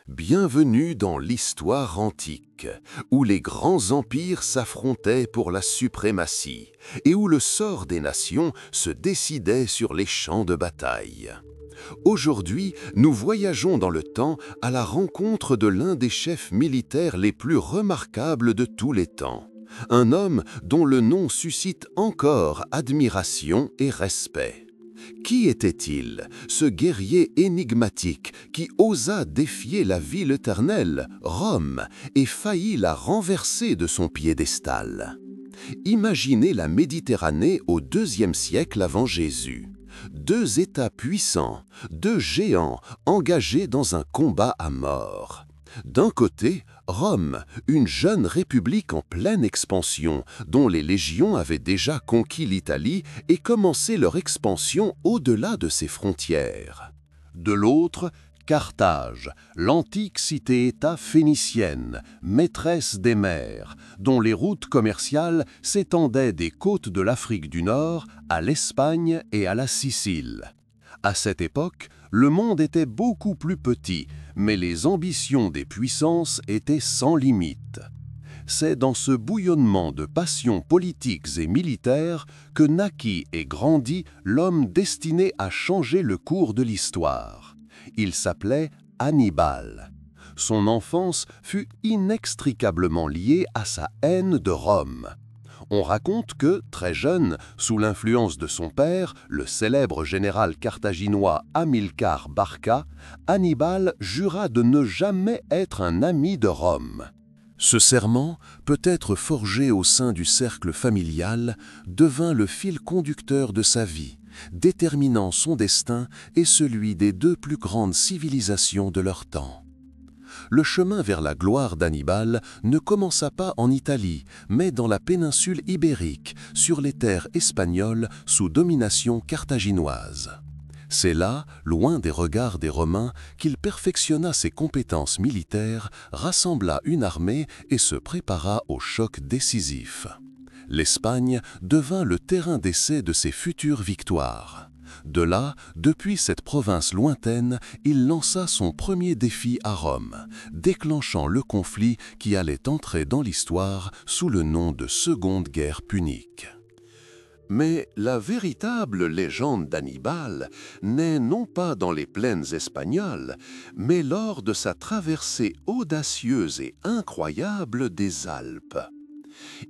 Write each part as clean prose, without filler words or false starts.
Bienvenue dans l'histoire antique, où les grands empires s'affrontaient pour la suprématie et où le sort des nations se décidait sur les champs de bataille. Aujourd'hui, nous voyageons dans le temps à la rencontre de l'un des chefs militaires les plus remarquables de tous les temps. Un homme dont le nom suscite encore admiration et respect. Qui était-il, ce guerrier énigmatique qui osa défier la ville éternelle, Rome, et faillit la renverser de son piédestal? Imaginez la Méditerranée au IIe siècle avant Jésus. Deux États puissants, deux géants engagés dans un combat à mort. D'un côté, Rome, une jeune république en pleine expansion, dont les légions avaient déjà conquis l'Italie et commencé leur expansion au-delà de ses frontières. De l'autre, Carthage, l'antique cité-État phénicienne, maîtresse des mers, dont les routes commerciales s'étendaient des côtes de l'Afrique du Nord à l'Espagne et à la Sicile. À cette époque, le monde était beaucoup plus petit, mais les ambitions des puissances étaient sans limite. C'est dans ce bouillonnement de passions politiques et militaires que naquit et grandit l'homme destiné à changer le cours de l'histoire. Il s'appelait Hannibal. Son enfance fut inextricablement liée à sa haine de Rome. On raconte que, très jeune, sous l'influence de son père, le célèbre général carthaginois Hamilcar Barca, Hannibal jura de ne jamais être un ami de Rome. Ce serment, peut-être forgé au sein du cercle familial, devint le fil conducteur de sa vie, déterminant son destin et celui des deux plus grandes civilisations de leur temps. Le chemin vers la gloire d'Hannibal ne commença pas en Italie, mais dans la péninsule ibérique, sur les terres espagnoles sous domination carthaginoise. C'est là, loin des regards des Romains, qu'il perfectionna ses compétences militaires, rassembla une armée et se prépara au choc décisif. L'Espagne devint le terrain d'essai de ses futures victoires. De là, depuis cette province lointaine, il lança son premier défi à Rome, déclenchant le conflit qui allait entrer dans l'histoire sous le nom de Seconde Guerre punique. Mais la véritable légende d'Hannibal n'est non pas dans les plaines espagnoles, mais lors de sa traversée audacieuse et incroyable des Alpes.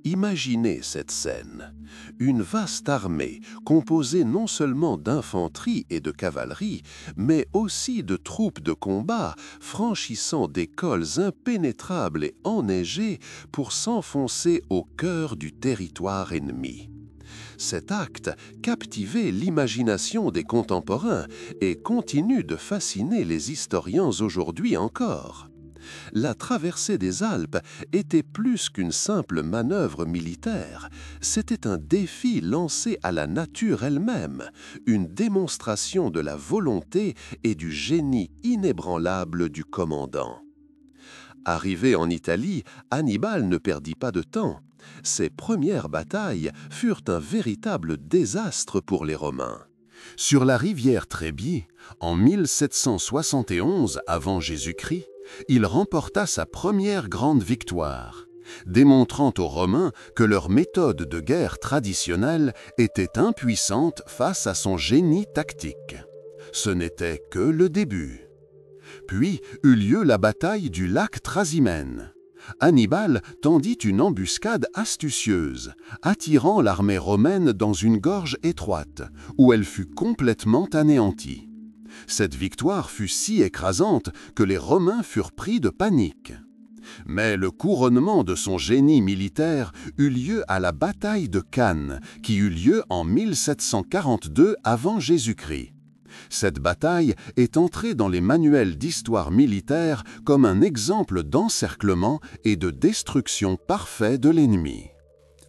Imaginez cette scène. Une vaste armée, composée non seulement d'infanterie et de cavalerie, mais aussi de troupes de combat, franchissant des cols impénétrables et enneigés pour s'enfoncer au cœur du territoire ennemi. Cet acte captivait l'imagination des contemporains et continue de fasciner les historiens aujourd'hui encore. La traversée des Alpes était plus qu'une simple manœuvre militaire, c'était un défi lancé à la nature elle-même, une démonstration de la volonté et du génie inébranlable du commandant. Arrivé en Italie, Hannibal ne perdit pas de temps. Ses premières batailles furent un véritable désastre pour les Romains. Sur la rivière Trébie, en 1771 avant Jésus-Christ, il remporta sa première grande victoire, démontrant aux Romains que leur méthode de guerre traditionnelle était impuissante face à son génie tactique. Ce n'était que le début. Puis eut lieu la bataille du lac Trasimène. Hannibal tendit une embuscade astucieuse, attirant l'armée romaine dans une gorge étroite, où elle fut complètement anéantie. Cette victoire fut si écrasante que les Romains furent pris de panique. Mais le couronnement de son génie militaire eut lieu à la bataille de Cannes, qui eut lieu en 1742 avant Jésus-Christ. Cette bataille est entrée dans les manuels d'histoire militaire comme un exemple d'encerclement et de destruction parfait de l'ennemi.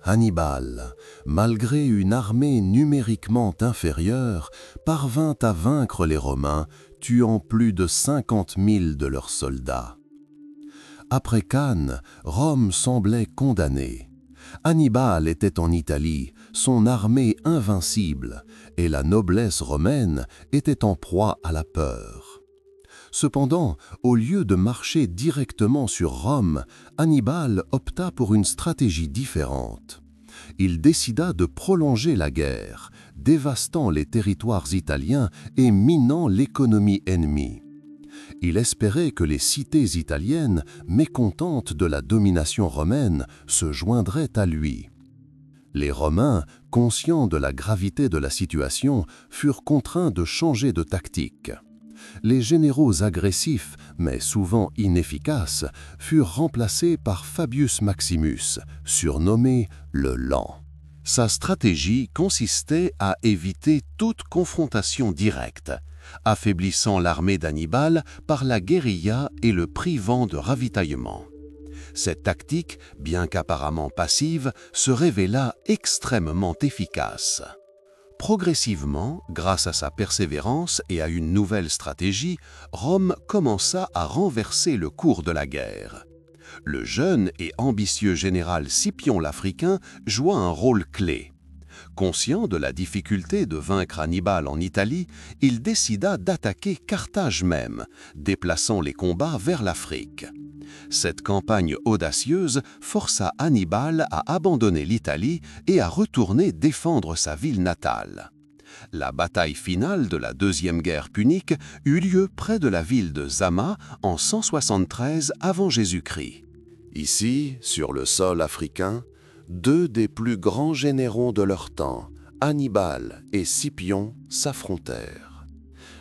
Hannibal, malgré une armée numériquement inférieure, parvint à vaincre les Romains, tuant plus de 50 000 de leurs soldats. Après Cannes, Rome semblait condamnée. Hannibal était en Italie, son armée invincible, et la noblesse romaine était en proie à la peur. Cependant, au lieu de marcher directement sur Rome, Hannibal opta pour une stratégie différente. Il décida de prolonger la guerre, dévastant les territoires italiens et minant l'économie ennemie. Il espérait que les cités italiennes, mécontentes de la domination romaine, se joindraient à lui. Les Romains, conscients de la gravité de la situation, furent contraints de changer de tactique. Les généraux agressifs, mais souvent inefficaces, furent remplacés par Fabius Maximus, surnommé le Lent. Sa stratégie consistait à éviter toute confrontation directe, affaiblissant l'armée d'Hannibal par la guérilla et le privant de ravitaillement. Cette tactique, bien qu'apparemment passive, se révéla extrêmement efficace. Progressivement, grâce à sa persévérance et à une nouvelle stratégie, Rome commença à renverser le cours de la guerre. Le jeune et ambitieux général Scipion l'Africain joua un rôle clé. Conscient de la difficulté de vaincre Hannibal en Italie, il décida d'attaquer Carthage même, déplaçant les combats vers l'Afrique. Cette campagne audacieuse força Hannibal à abandonner l'Italie et à retourner défendre sa ville natale. La bataille finale de la Deuxième Guerre punique eut lieu près de la ville de Zama en 173 avant Jésus-Christ. Ici, sur le sol africain, deux des plus grands généraux de leur temps, Hannibal et Scipion, s'affrontèrent.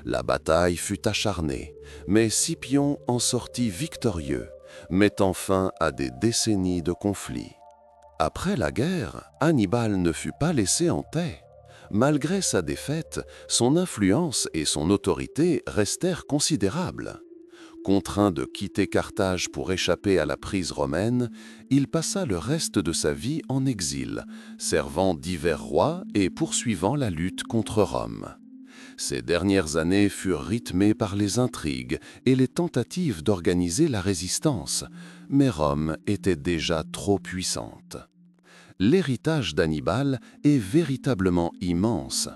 La bataille fut acharnée, mais Scipion en sortit victorieux, mettant fin à des décennies de conflits. Après la guerre, Hannibal ne fut pas laissé en paix. Malgré sa défaite, son influence et son autorité restèrent considérables. Contraint de quitter Carthage pour échapper à la prise romaine, il passa le reste de sa vie en exil, servant divers rois et poursuivant la lutte contre Rome. Ces dernières années furent rythmées par les intrigues et les tentatives d'organiser la résistance, mais Rome était déjà trop puissante. L'héritage d'Hannibal est véritablement immense.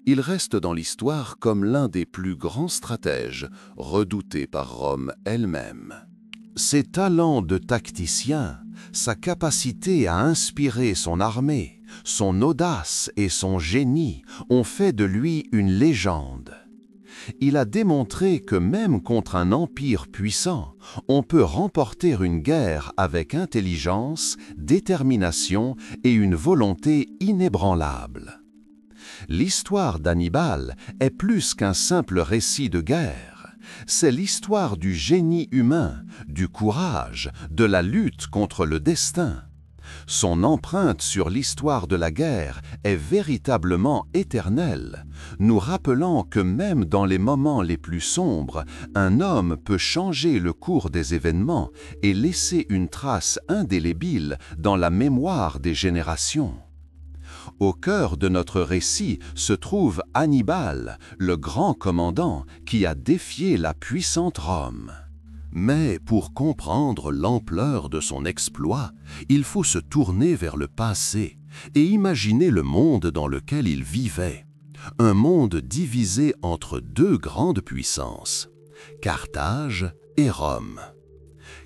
Il reste dans l'histoire comme l'un des plus grands stratèges, redouté par Rome elle-même. Ses talents de tacticien, sa capacité à inspirer son armée, son audace et son génie ont fait de lui une légende. Il a démontré que même contre un empire puissant, on peut remporter une guerre avec intelligence, détermination et une volonté inébranlable. L'histoire d'Hannibal est plus qu'un simple récit de guerre. C'est l'histoire du génie humain, du courage, de la lutte contre le destin. Son empreinte sur l'histoire de la guerre est véritablement éternelle, nous rappelant que même dans les moments les plus sombres, un homme peut changer le cours des événements et laisser une trace indélébile dans la mémoire des générations. Au cœur de notre récit se trouve Hannibal, le grand commandant qui a défié la puissante Rome. Mais pour comprendre l'ampleur de son exploit, il faut se tourner vers le passé et imaginer le monde dans lequel il vivait. Un monde divisé entre deux grandes puissances, Carthage et Rome.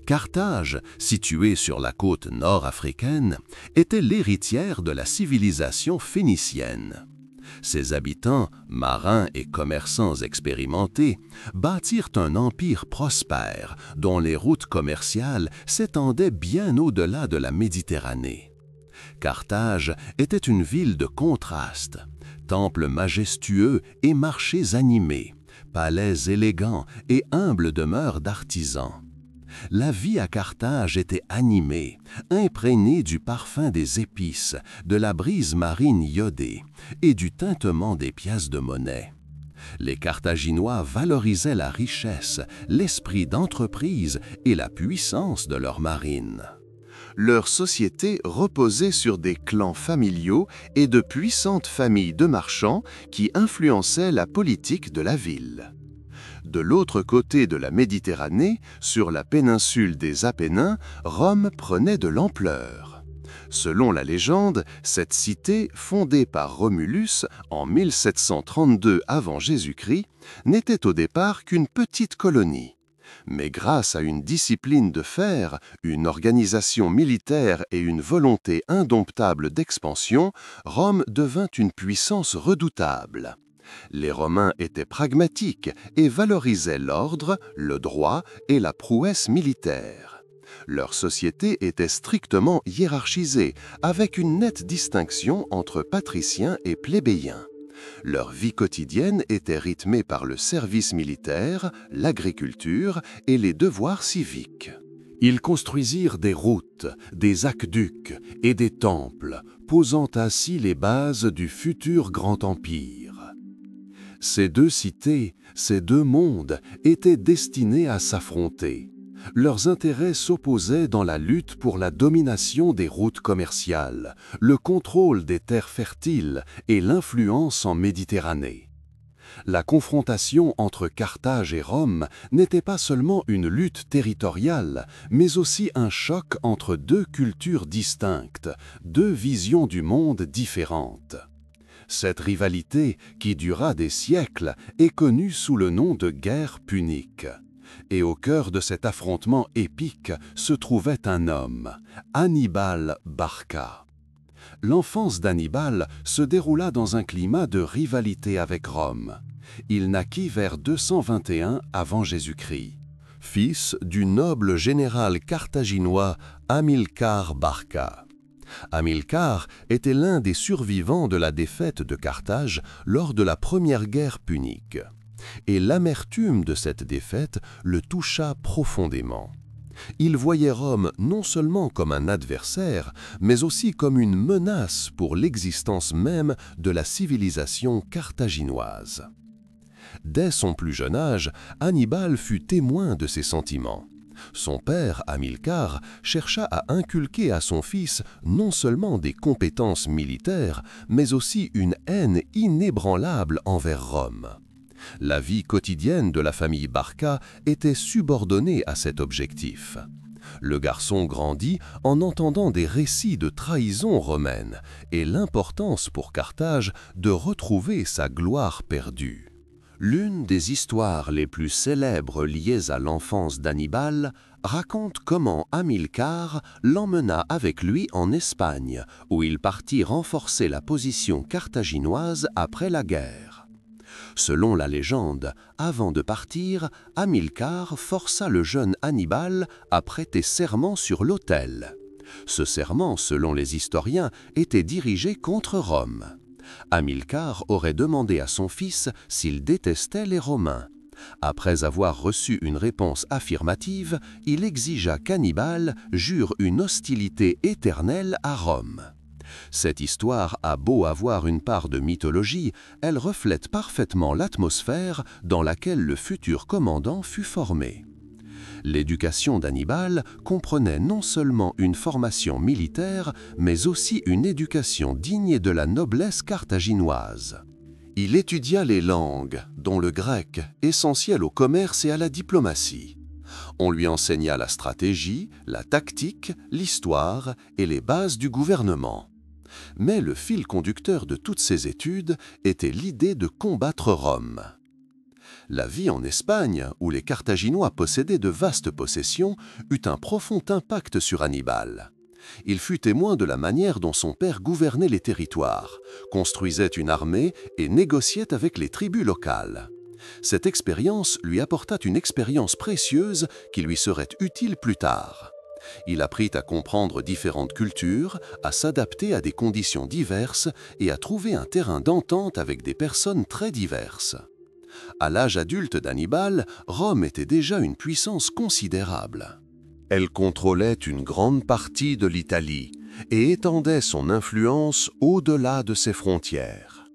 Carthage, située sur la côte nord-africaine, était l'héritière de la civilisation phénicienne. Ses habitants, marins et commerçants expérimentés, bâtirent un empire prospère dont les routes commerciales s'étendaient bien au-delà de la Méditerranée. Carthage était une ville de contrastes, temples majestueux et marchés animés, palais élégants et humbles demeures d'artisans. La vie à Carthage était animée, imprégnée du parfum des épices, de la brise marine iodée et du tintement des pièces de monnaie. Les Carthaginois valorisaient la richesse, l'esprit d'entreprise et la puissance de leur marine. Leur société reposait sur des clans familiaux et de puissantes familles de marchands qui influençaient la politique de la ville. De l'autre côté de la Méditerranée, sur la péninsule des Apennins, Rome prenait de l'ampleur. Selon la légende, cette cité, fondée par Romulus en 1732 avant Jésus-Christ, n'était au départ qu'une petite colonie. Mais grâce à une discipline de fer, une organisation militaire et une volonté indomptable d'expansion, Rome devint une puissance redoutable. Les Romains étaient pragmatiques et valorisaient l'ordre, le droit et la prouesse militaire. Leur société était strictement hiérarchisée, avec une nette distinction entre patriciens et plébéiens. Leur vie quotidienne était rythmée par le service militaire, l'agriculture et les devoirs civiques. Ils construisirent des routes, des aqueducs et des temples, posant ainsi les bases du futur grand empire. Ces deux cités, ces deux mondes, étaient destinés à s'affronter. Leurs intérêts s'opposaient dans la lutte pour la domination des routes commerciales, le contrôle des terres fertiles et l'influence en Méditerranée. La confrontation entre Carthage et Rome n'était pas seulement une lutte territoriale, mais aussi un choc entre deux cultures distinctes, deux visions du monde différentes. Cette rivalité, qui dura des siècles, est connue sous le nom de guerre punique. Et au cœur de cet affrontement épique se trouvait un homme, Hannibal Barca. L'enfance d'Hannibal se déroula dans un climat de rivalité avec Rome. Il naquit vers 221 avant Jésus-Christ, fils du noble général carthaginois Hamilcar Barca. Hamilcar était l'un des survivants de la défaite de Carthage lors de la première guerre punique. Et l'amertume de cette défaite le toucha profondément. Il voyait Rome non seulement comme un adversaire, mais aussi comme une menace pour l'existence même de la civilisation carthaginoise. Dès son plus jeune âge, Hannibal fut témoin de ces sentiments. Son père, Hamilcar, chercha à inculquer à son fils non seulement des compétences militaires, mais aussi une haine inébranlable envers Rome. La vie quotidienne de la famille Barca était subordonnée à cet objectif. Le garçon grandit en entendant des récits de trahison romaine et l'importance pour Carthage de retrouver sa gloire perdue. L'une des histoires les plus célèbres liées à l'enfance d'Hannibal raconte comment Hamilcar l'emmena avec lui en Espagne, où il partit renforcer la position carthaginoise après la guerre. Selon la légende, avant de partir, Hamilcar força le jeune Hannibal à prêter serment sur l'autel. Ce serment, selon les historiens, était dirigé contre Rome. Hamilcar aurait demandé à son fils s'il détestait les Romains. Après avoir reçu une réponse affirmative, il exigea qu'Hannibal jure une hostilité éternelle à Rome. Cette histoire a beau avoir une part de mythologie, elle reflète parfaitement l'atmosphère dans laquelle le futur commandant fut formé. L'éducation d'Hannibal comprenait non seulement une formation militaire, mais aussi une éducation digne de la noblesse carthaginoise. Il étudia les langues, dont le grec, essentiel au commerce et à la diplomatie. On lui enseigna la stratégie, la tactique, l'histoire et les bases du gouvernement. Mais le fil conducteur de toutes ces études était l'idée de combattre Rome. La vie en Espagne, où les Carthaginois possédaient de vastes possessions, eut un profond impact sur Hannibal. Il fut témoin de la manière dont son père gouvernait les territoires, construisait une armée et négociait avec les tribus locales. Cette expérience lui apporta une expérience précieuse qui lui serait utile plus tard. Il apprit à comprendre différentes cultures, à s'adapter à des conditions diverses et à trouver un terrain d'entente avec des personnes très diverses. À l'âge adulte d'Hannibal, Rome était déjà une puissance considérable. Elle contrôlait une grande partie de l'Italie et étendait son influence au-delà de ses frontières.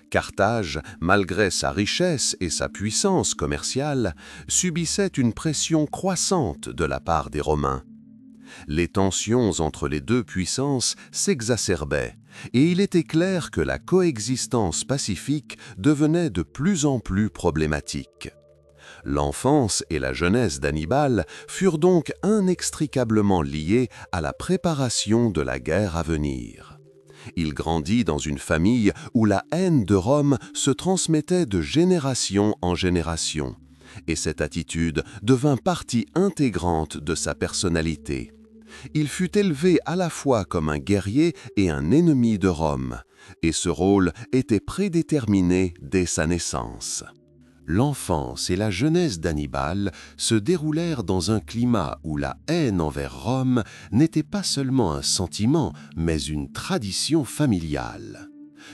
Carthage, malgré sa richesse et sa puissance commerciale, subissait une pression croissante de la part des Romains. Les tensions entre les deux puissances s'exacerbaient et il était clair que la coexistence pacifique devenait de plus en plus problématique. L'enfance et la jeunesse d'Hannibal furent donc inextricablement liées à la préparation de la guerre à venir. Il grandit dans une famille où la haine de Rome se transmettait de génération en génération, et cette attitude devint partie intégrante de sa personnalité. Il fut élevé à la fois comme un guerrier et un ennemi de Rome, et ce rôle était prédéterminé dès sa naissance. L'enfance et la jeunesse d'Hannibal se déroulèrent dans un climat où la haine envers Rome n'était pas seulement un sentiment, mais une tradition familiale.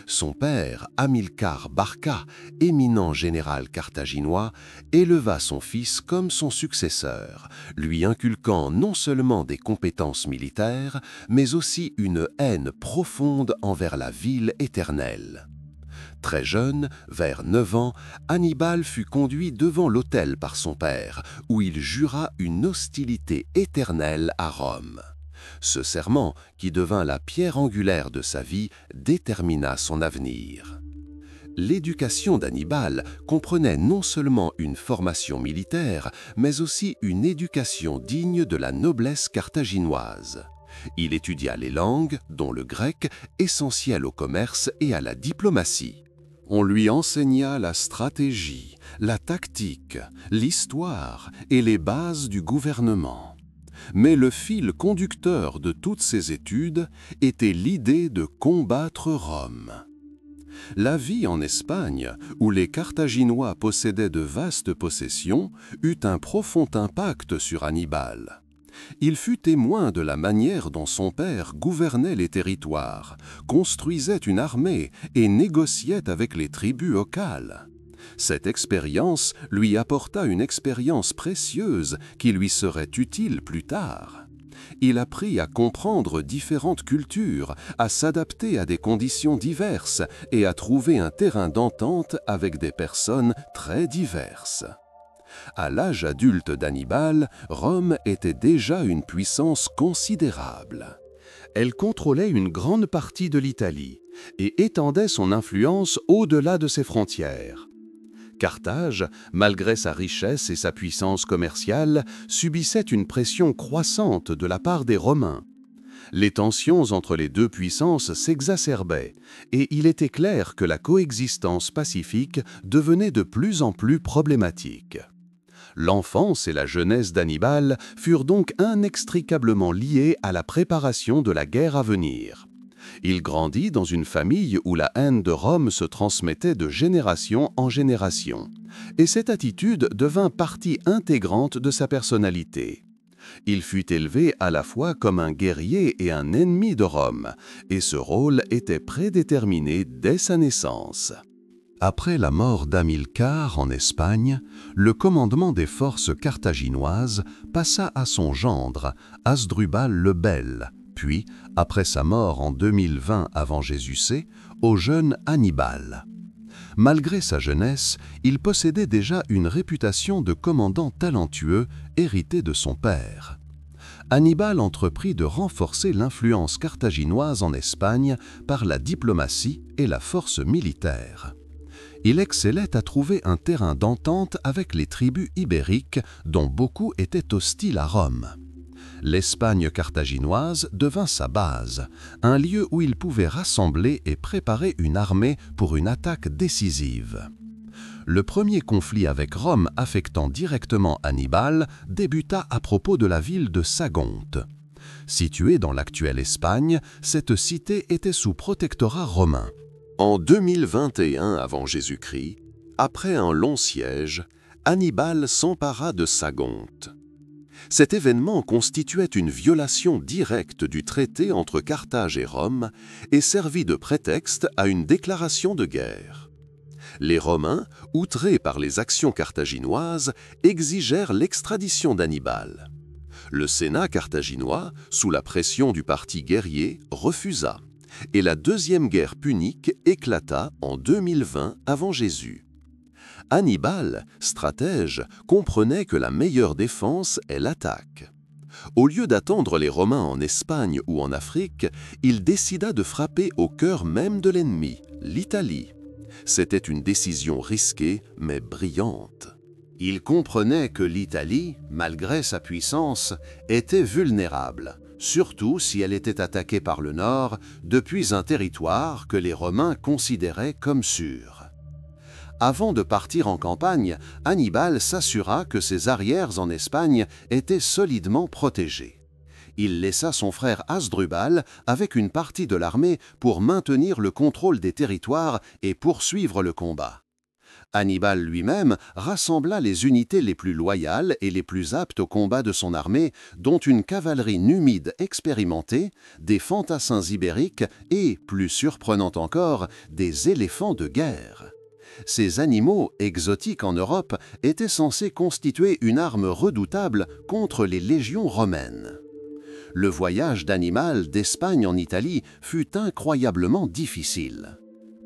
Son père, Hamilcar Barca, éminent général carthaginois, éleva son fils comme son successeur, lui inculquant non seulement des compétences militaires, mais aussi une haine profonde envers la ville éternelle. Très jeune, vers 9 ans, Hannibal fut conduit devant l'autel par son père, où il jura une hostilité éternelle à Rome. Ce serment, qui devint la pierre angulaire de sa vie, détermina son avenir. L'éducation d'Hannibal comprenait non seulement une formation militaire, mais aussi une éducation digne de la noblesse carthaginoise. Il étudia les langues, dont le grec, essentiel au commerce et à la diplomatie. On lui enseigna la stratégie, la tactique, l'histoire et les bases du gouvernement. Mais le fil conducteur de toutes ces études était l'idée de combattre Rome. La vie en Espagne, où les Carthaginois possédaient de vastes possessions, eut un profond impact sur Hannibal. Il fut témoin de la manière dont son père gouvernait les territoires, construisait une armée et négociait avec les tribus locales. Cette expérience lui apporta une expérience précieuse qui lui serait utile plus tard. Il apprit à comprendre différentes cultures, à s'adapter à des conditions diverses et à trouver un terrain d'entente avec des personnes très diverses. À l'âge adulte d'Hannibal, Rome était déjà une puissance considérable. Elle contrôlait une grande partie de l'Italie et étendait son influence au-delà de ses frontières. Carthage, malgré sa richesse et sa puissance commerciale, subissait une pression croissante de la part des Romains. Les tensions entre les deux puissances s'exacerbaient et il était clair que la coexistence pacifique devenait de plus en plus problématique. L'enfance et la jeunesse d'Hannibal furent donc inextricablement liées à la préparation de la guerre à venir. Il grandit dans une famille où la haine de Rome se transmettait de génération en génération, et cette attitude devint partie intégrante de sa personnalité. Il fut élevé à la fois comme un guerrier et un ennemi de Rome, et ce rôle était prédéterminé dès sa naissance. Après la mort d'Hamilcar en Espagne, le commandement des forces carthaginoises passa à son gendre, Hasdrubal le Bel, puis, après sa mort en 2020 avant Jésus-C, au jeune Hannibal. Malgré sa jeunesse, il possédait déjà une réputation de commandant talentueux hérité de son père. Hannibal entreprit de renforcer l'influence carthaginoise en Espagne par la diplomatie et la force militaire. Il excellait à trouver un terrain d'entente avec les tribus ibériques dont beaucoup étaient hostiles à Rome. L'Espagne carthaginoise devint sa base, un lieu où il pouvait rassembler et préparer une armée pour une attaque décisive. Le premier conflit avec Rome affectant directement Hannibal débuta à propos de la ville de Sagonte. Située dans l'actuelle Espagne, cette cité était sous protectorat romain. En 2021 avant Jésus-Christ, après un long siège, Hannibal s'empara de Sagonte. Cet événement constituait une violation directe du traité entre Carthage et Rome et servit de prétexte à une déclaration de guerre. Les Romains, outrés par les actions carthaginoises, exigèrent l'extradition d'Hannibal. Le Sénat carthaginois, sous la pression du parti guerrier, refusa, et la deuxième guerre punique éclata en 2020 avant Jésus. Hannibal, stratège, comprenait que la meilleure défense est l'attaque. Au lieu d'attendre les Romains en Espagne ou en Afrique, il décida de frapper au cœur même de l'ennemi, l'Italie. C'était une décision risquée mais brillante. Il comprenait que l'Italie, malgré sa puissance, était vulnérable, surtout si elle était attaquée par le nord depuis un territoire que les Romains considéraient comme sûr. Avant de partir en campagne, Hannibal s'assura que ses arrières en Espagne étaient solidement protégés. Il laissa son frère Hasdrubal avec une partie de l'armée pour maintenir le contrôle des territoires et poursuivre le combat. Hannibal lui-même rassembla les unités les plus loyales et les plus aptes au combat de son armée, dont une cavalerie numide expérimentée, des fantassins ibériques et, plus surprenant encore, des éléphants de guerre. Ces animaux, exotiques en Europe, étaient censés constituer une arme redoutable contre les légions romaines. Le voyage d'Hannibal d'Espagne en Italie fut incroyablement difficile.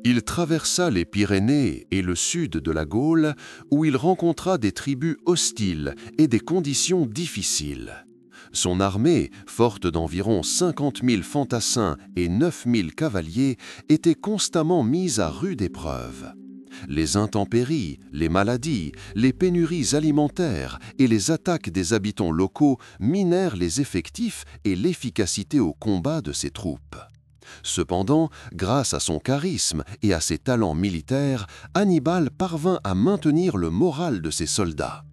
Il traversa les Pyrénées et le sud de la Gaule, où il rencontra des tribus hostiles et des conditions difficiles. Son armée, forte d'environ 50 000 fantassins et 9 000 cavaliers, était constamment mise à rude épreuve. Les intempéries, les maladies, les pénuries alimentaires et les attaques des habitants locaux minèrent les effectifs et l'efficacité au combat de ses troupes. Cependant, grâce à son charisme et à ses talents militaires, Hannibal parvint à maintenir le moral de ses soldats.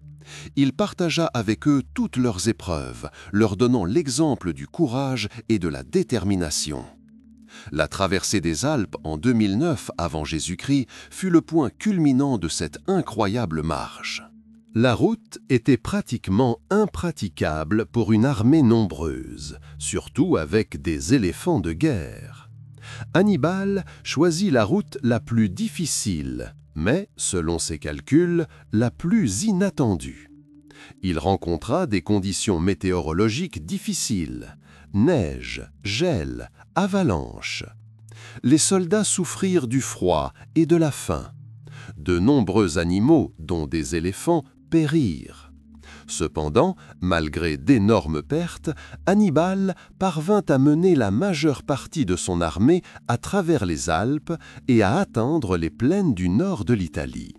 Il partagea avec eux toutes leurs épreuves, leur donnant l'exemple du courage et de la détermination. La traversée des Alpes en 2009 avant Jésus-Christ fut le point culminant de cette incroyable marche. La route était pratiquement impraticable pour une armée nombreuse, surtout avec des éléphants de guerre. Hannibal choisit la route la plus difficile, mais, selon ses calculs, la plus inattendue. Il rencontra des conditions météorologiques difficiles: neige, gel, avalanche. Les soldats souffrirent du froid et de la faim. De nombreux animaux, dont des éléphants, périrent. Cependant, malgré d'énormes pertes, Hannibal parvint à mener la majeure partie de son armée à travers les Alpes et à atteindre les plaines du nord de l'Italie.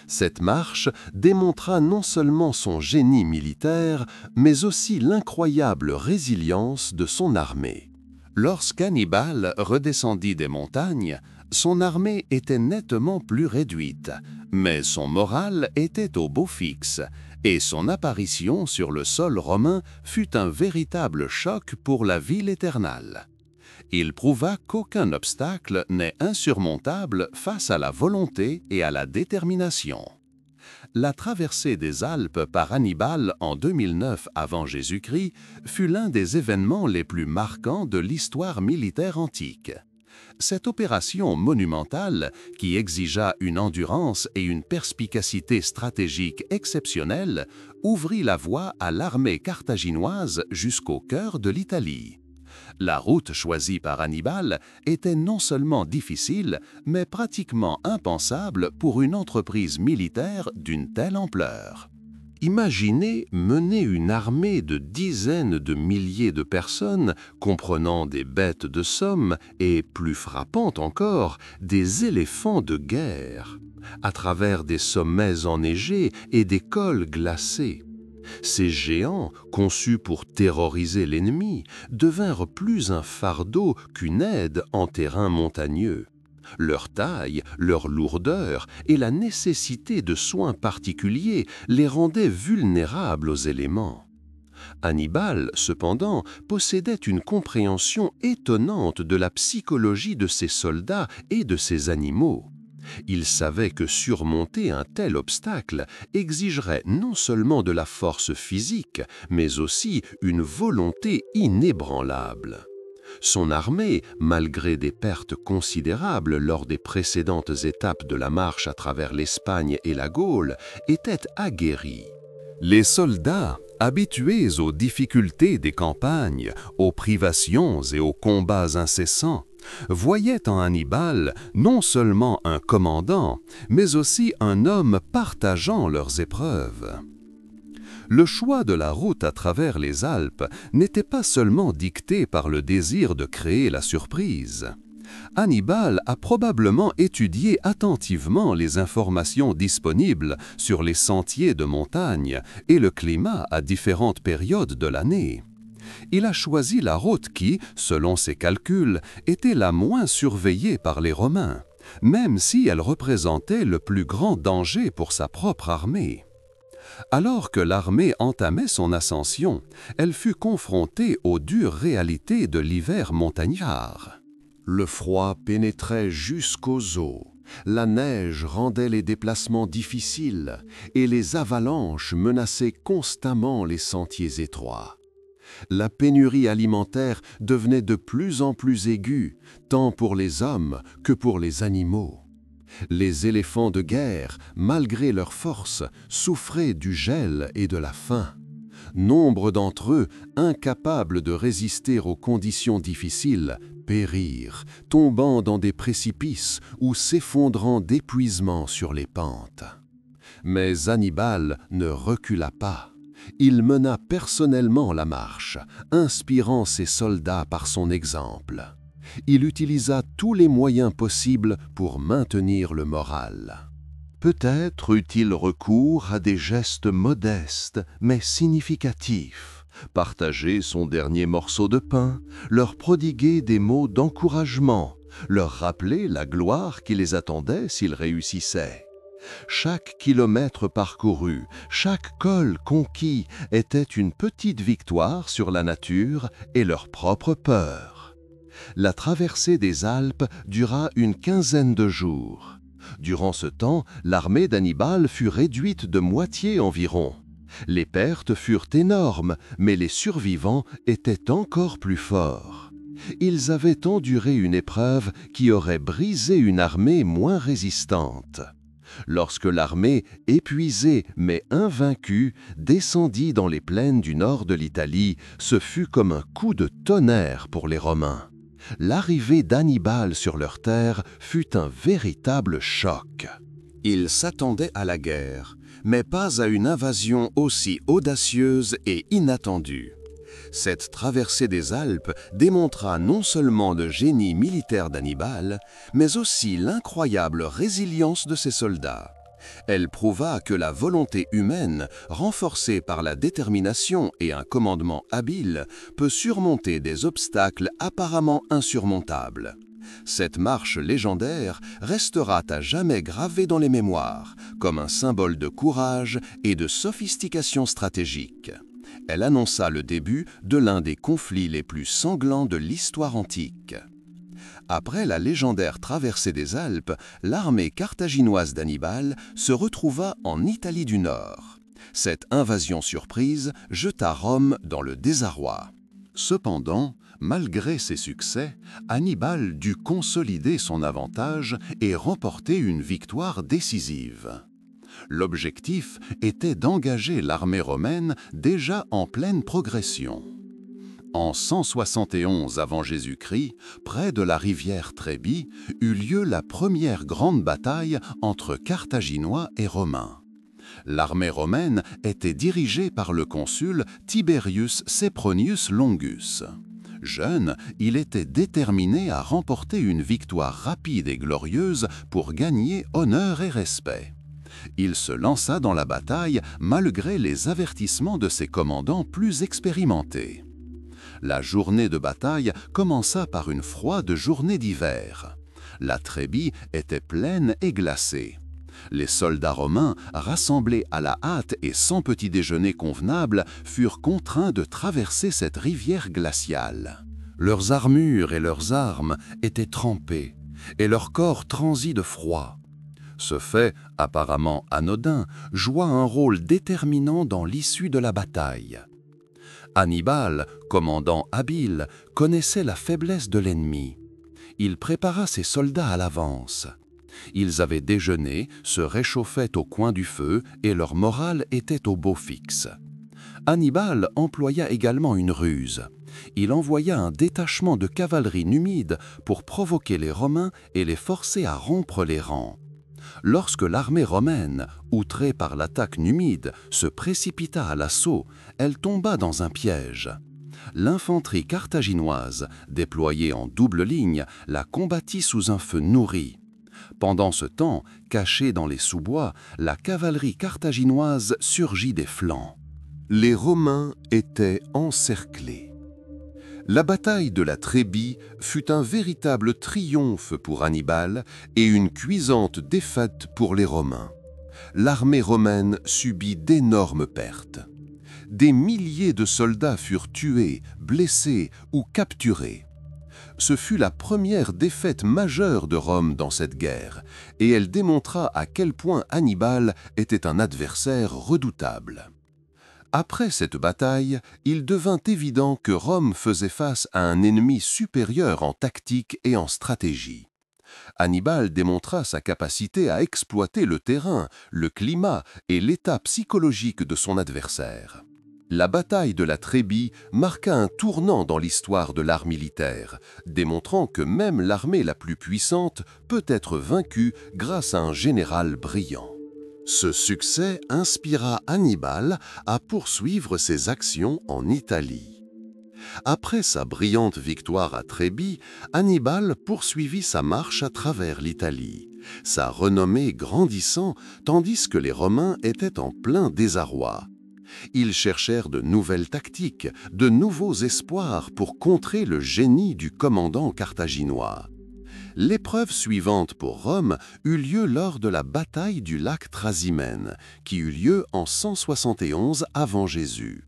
Cette marche démontra non seulement son génie militaire, mais aussi l'incroyable résilience de son armée. Lorsqu'Hannibal redescendit des montagnes, son armée était nettement plus réduite, mais son moral était au beau fixe, et son apparition sur le sol romain fut un véritable choc pour la ville éternelle. Il prouva qu'aucun obstacle n'est insurmontable face à la volonté et à la détermination. La traversée des Alpes par Hannibal en 2009 avant Jésus-Christ fut l'un des événements les plus marquants de l'histoire militaire antique. Cette opération monumentale, qui exigea une endurance et une perspicacité stratégique exceptionnelles, ouvrit la voie à l'armée carthaginoise jusqu'au cœur de l'Italie. La route choisie par Hannibal était non seulement difficile, mais pratiquement impensable pour une entreprise militaire d'une telle ampleur. Imaginez mener une armée de dizaines de milliers de personnes, comprenant des bêtes de somme et, plus frappant encore, des éléphants de guerre, à travers des sommets enneigés et des cols glacés. Ces géants, conçus pour terroriser l'ennemi, devinrent plus un fardeau qu'une aide en terrain montagneux. Leur taille, leur lourdeur et la nécessité de soins particuliers les rendaient vulnérables aux éléments. Hannibal, cependant, possédait une compréhension étonnante de la psychologie de ses soldats et de ses animaux. Il savait que surmonter un tel obstacle exigerait non seulement de la force physique, mais aussi une volonté inébranlable. Son armée, malgré des pertes considérables lors des précédentes étapes de la marche à travers l'Espagne et la Gaule, était aguerrie. Les soldats, habitués aux difficultés des campagnes, aux privations et aux combats incessants, voyaient en Hannibal non seulement un commandant, mais aussi un homme partageant leurs épreuves. Le choix de la route à travers les Alpes n'était pas seulement dicté par le désir de créer la surprise. Hannibal a probablement étudié attentivement les informations disponibles sur les sentiers de montagne et le climat à différentes périodes de l'année. Il a choisi la route qui, selon ses calculs, était la moins surveillée par les Romains, même si elle représentait le plus grand danger pour sa propre armée. Alors que l'armée entamait son ascension, elle fut confrontée aux dures réalités de l'hiver montagnard. Le froid pénétrait jusqu'aux os, la neige rendait les déplacements difficiles et les avalanches menaçaient constamment les sentiers étroits. La pénurie alimentaire devenait de plus en plus aiguë, tant pour les hommes que pour les animaux. Les éléphants de guerre, malgré leur force, souffraient du gel et de la faim. Nombre d'entre eux, incapables de résister aux conditions difficiles, périrent, tombant dans des précipices ou s'effondrant d'épuisement sur les pentes. Mais Hannibal ne recula pas. Il mena personnellement la marche, inspirant ses soldats par son exemple. Il utilisa tous les moyens possibles pour maintenir le moral. Peut-être eut-il recours à des gestes modestes mais significatifs, partager son dernier morceau de pain, leur prodiguer des mots d'encouragement, leur rappeler la gloire qui les attendait s'ils réussissaient. Chaque kilomètre parcouru, chaque col conquis était une petite victoire sur la nature et leur propre peur. La traversée des Alpes dura une quinzaine de jours. Durant ce temps, l'armée d'Hannibal fut réduite de moitié environ. Les pertes furent énormes, mais les survivants étaient encore plus forts. Ils avaient enduré une épreuve qui aurait brisé une armée moins résistante. Lorsque l'armée, épuisée mais invaincue, descendit dans les plaines du nord de l'Italie, ce fut comme un coup de tonnerre pour les Romains. L'arrivée d'Hannibal sur leur terre fut un véritable choc. Ils s'attendaient à la guerre, mais pas à une invasion aussi audacieuse et inattendue. Cette traversée des Alpes démontra non seulement le génie militaire d'Hannibal, mais aussi l'incroyable résilience de ses soldats. Elle prouva que la volonté humaine, renforcée par la détermination et un commandement habile, peut surmonter des obstacles apparemment insurmontables. Cette marche légendaire restera à jamais gravée dans les mémoires, comme un symbole de courage et de sophistication stratégique. Elle annonça le début de l'un des conflits les plus sanglants de l'histoire antique. Après la légendaire traversée des Alpes, l'armée carthaginoise d'Hannibal se retrouva en Italie du Nord. Cette invasion surprise jeta Rome dans le désarroi. Cependant, malgré ses succès, Hannibal dut consolider son avantage et remporter une victoire décisive. L'objectif était d'engager l'armée romaine déjà en pleine progression. En 171 avant Jésus-Christ, près de la rivière Trébie, eut lieu la première grande bataille entre Carthaginois et Romains. L'armée romaine était dirigée par le consul Tiberius Sempronius Longus. Jeune, il était déterminé à remporter une victoire rapide et glorieuse pour gagner honneur et respect. Il se lança dans la bataille malgré les avertissements de ses commandants plus expérimentés. La journée de bataille commença par une froide journée d'hiver. La Trébie était pleine et glacée. Les soldats romains, rassemblés à la hâte et sans petit déjeuner convenable, furent contraints de traverser cette rivière glaciale. Leurs armures et leurs armes étaient trempées, et leur corps transi de froid. Ce fait, apparemment anodin, joua un rôle déterminant dans l'issue de la bataille. Hannibal, commandant habile, connaissait la faiblesse de l'ennemi. Il prépara ses soldats à l'avance. Ils avaient déjeuné, se réchauffaient au coin du feu et leur morale était au beau fixe. Hannibal employa également une ruse. Il envoya un détachement de cavalerie numide pour provoquer les Romains et les forcer à rompre les rangs. Lorsque l'armée romaine, outrée par l'attaque numide, se précipita à l'assaut, elle tomba dans un piège. l'infanterie carthaginoise, déployée en double ligne, la combattit sous un feu nourri. Pendant ce temps, cachée dans les sous-bois, la cavalerie carthaginoise surgit des flancs. Les Romains étaient encerclés. La bataille de la Trébie fut un véritable triomphe pour Hannibal et une cuisante défaite pour les Romains. L'armée romaine subit d'énormes pertes. Des milliers de soldats furent tués, blessés ou capturés. Ce fut la première défaite majeure de Rome dans cette guerre, et elle démontra à quel point Hannibal était un adversaire redoutable. Après cette bataille, il devint évident que Rome faisait face à un ennemi supérieur en tactique et en stratégie. Hannibal démontra sa capacité à exploiter le terrain, le climat et l'état psychologique de son adversaire. La bataille de la Trébie marqua un tournant dans l'histoire de l'art militaire, démontrant que même l'armée la plus puissante peut être vaincue grâce à un général brillant. Ce succès inspira Hannibal à poursuivre ses actions en Italie. Après sa brillante victoire à Trébie, Hannibal poursuivit sa marche à travers l'Italie, sa renommée grandissant tandis que les Romains étaient en plein désarroi. Ils cherchèrent de nouvelles tactiques, de nouveaux espoirs pour contrer le génie du commandant carthaginois. L'épreuve suivante pour Rome eut lieu lors de la bataille du lac Trasimène, qui eut lieu en 171 avant Jésus.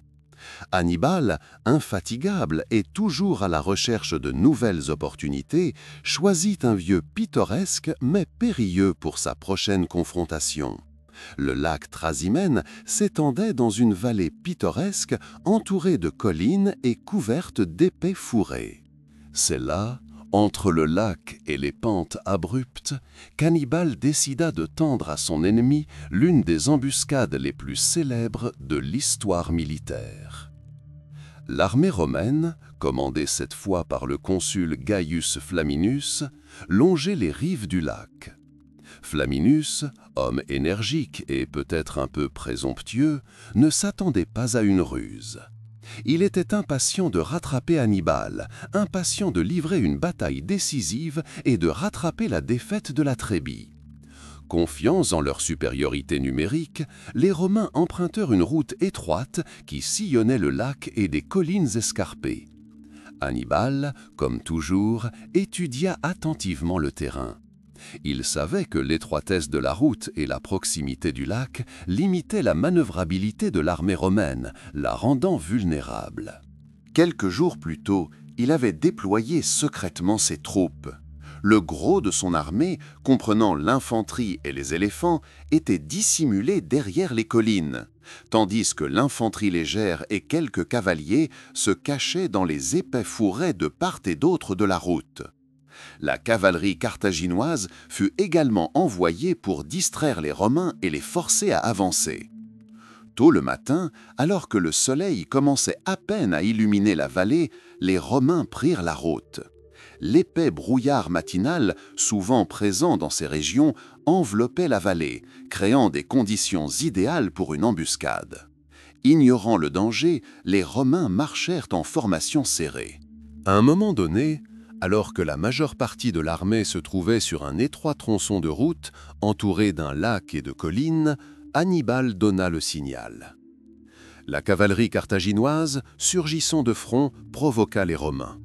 Hannibal, infatigable et toujours à la recherche de nouvelles opportunités, choisit un lieu pittoresque mais périlleux pour sa prochaine confrontation. Le lac Trasimène s'étendait dans une vallée pittoresque entourée de collines et couverte d'épais fourrés. C'est là, entre le lac et les pentes abruptes, qu'Hannibal décida de tendre à son ennemi l'une des embuscades les plus célèbres de l'histoire militaire. L'armée romaine, commandée cette fois par le consul Gaius Flaminus, longeait les rives du lac. Flaminus, homme énergique et peut-être un peu présomptueux, ne s'attendait pas à une ruse. Il était impatient de rattraper Hannibal, impatient de livrer une bataille décisive et de rattraper la défaite de la Trébie. Confiants en leur supériorité numérique, les Romains empruntèrent une route étroite qui sillonnait le lac et des collines escarpées. Hannibal, comme toujours, étudia attentivement le terrain. Il savait que l'étroitesse de la route et la proximité du lac limitaient la manœuvrabilité de l'armée romaine, la rendant vulnérable. Quelques jours plus tôt, il avait déployé secrètement ses troupes. Le gros de son armée, comprenant l'infanterie et les éléphants, était dissimulé derrière les collines, tandis que l'infanterie légère et quelques cavaliers se cachaient dans les épais fourrés de part et d'autre de la route. La cavalerie carthaginoise fut également envoyée pour distraire les Romains et les forcer à avancer. Tôt le matin, alors que le soleil commençait à peine à illuminer la vallée, les Romains prirent la route. L'épais brouillard matinal, souvent présent dans ces régions, enveloppait la vallée, créant des conditions idéales pour une embuscade. Ignorant le danger, les Romains marchèrent en formation serrée. À un moment donné, alors que la majeure partie de l'armée se trouvait sur un étroit tronçon de route, entouré d'un lac et de collines, Hannibal donna le signal. La cavalerie carthaginoise, surgissant de front, provoqua les Romains.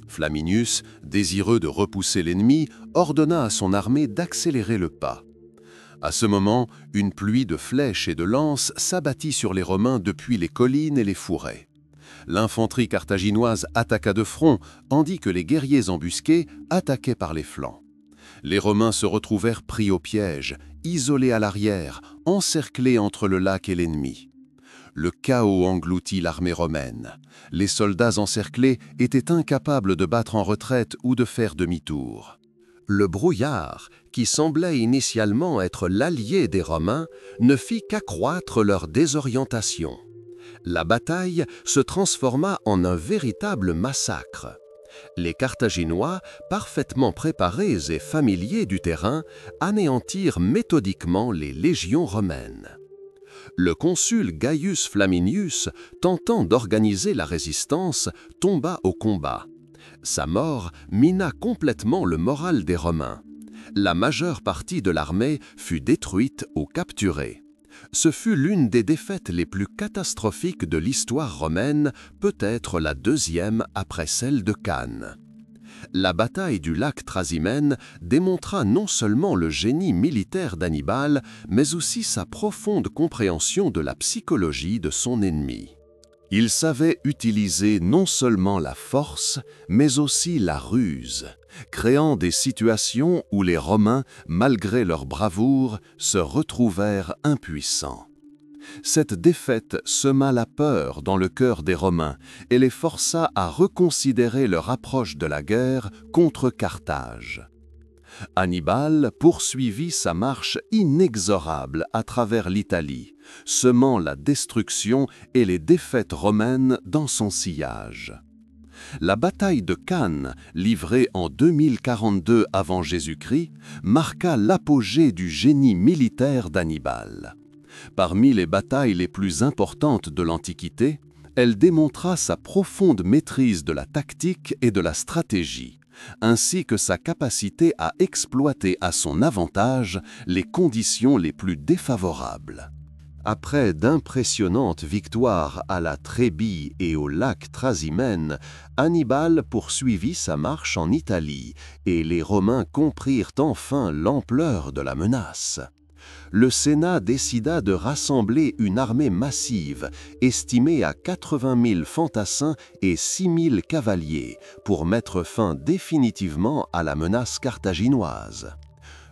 Flaminius, désireux de repousser l'ennemi, ordonna à son armée d'accélérer le pas. À ce moment, une pluie de flèches et de lances s'abattit sur les Romains depuis les collines et les fourrés. L'infanterie carthaginoise attaqua de front, tandis que les guerriers embusqués attaquaient par les flancs. Les Romains se retrouvèrent pris au piège, isolés à l'arrière, encerclés entre le lac et l'ennemi. Le chaos engloutit l'armée romaine. Les soldats encerclés étaient incapables de battre en retraite ou de faire demi-tour. Le brouillard, qui semblait initialement être l'allié des Romains, ne fit qu'accroître leur désorientation. La bataille se transforma en un véritable massacre. Les Carthaginois, parfaitement préparés et familiers du terrain, anéantirent méthodiquement les légions romaines. Le consul Gaius Flaminius, tentant d'organiser la résistance, tomba au combat. Sa mort mina complètement le moral des Romains. La majeure partie de l'armée fut détruite ou capturée. Ce fut l'une des défaites les plus catastrophiques de l'histoire romaine, peut-être la deuxième après celle de Cannes. La bataille du lac Trasimène démontra non seulement le génie militaire d'Hannibal, mais aussi sa profonde compréhension de la psychologie de son ennemi. Il savait utiliser non seulement la force, mais aussi la ruse, créant des situations où les Romains, malgré leur bravoure, se retrouvèrent impuissants. Cette défaite sema la peur dans le cœur des Romains et les força à reconsidérer leur approche de la guerre contre Carthage. Hannibal poursuivit sa marche inexorable à travers l'Italie, semant la destruction et les défaites romaines dans son sillage. La bataille de Cannes, livrée en 2042 avant Jésus-Christ, marqua l'apogée du génie militaire d'Hannibal. Parmi les batailles les plus importantes de l'Antiquité, elle démontra sa profonde maîtrise de la tactique et de la stratégie, ainsi que sa capacité à exploiter à son avantage les conditions les plus défavorables. Après d'impressionnantes victoires à la Trébie et au lac Trasimène, Hannibal poursuivit sa marche en Italie et les Romains comprirent enfin l'ampleur de la menace. Le Sénat décida de rassembler une armée massive, estimée à 80 000 fantassins et 6 000 cavaliers, pour mettre fin définitivement à la menace carthaginoise.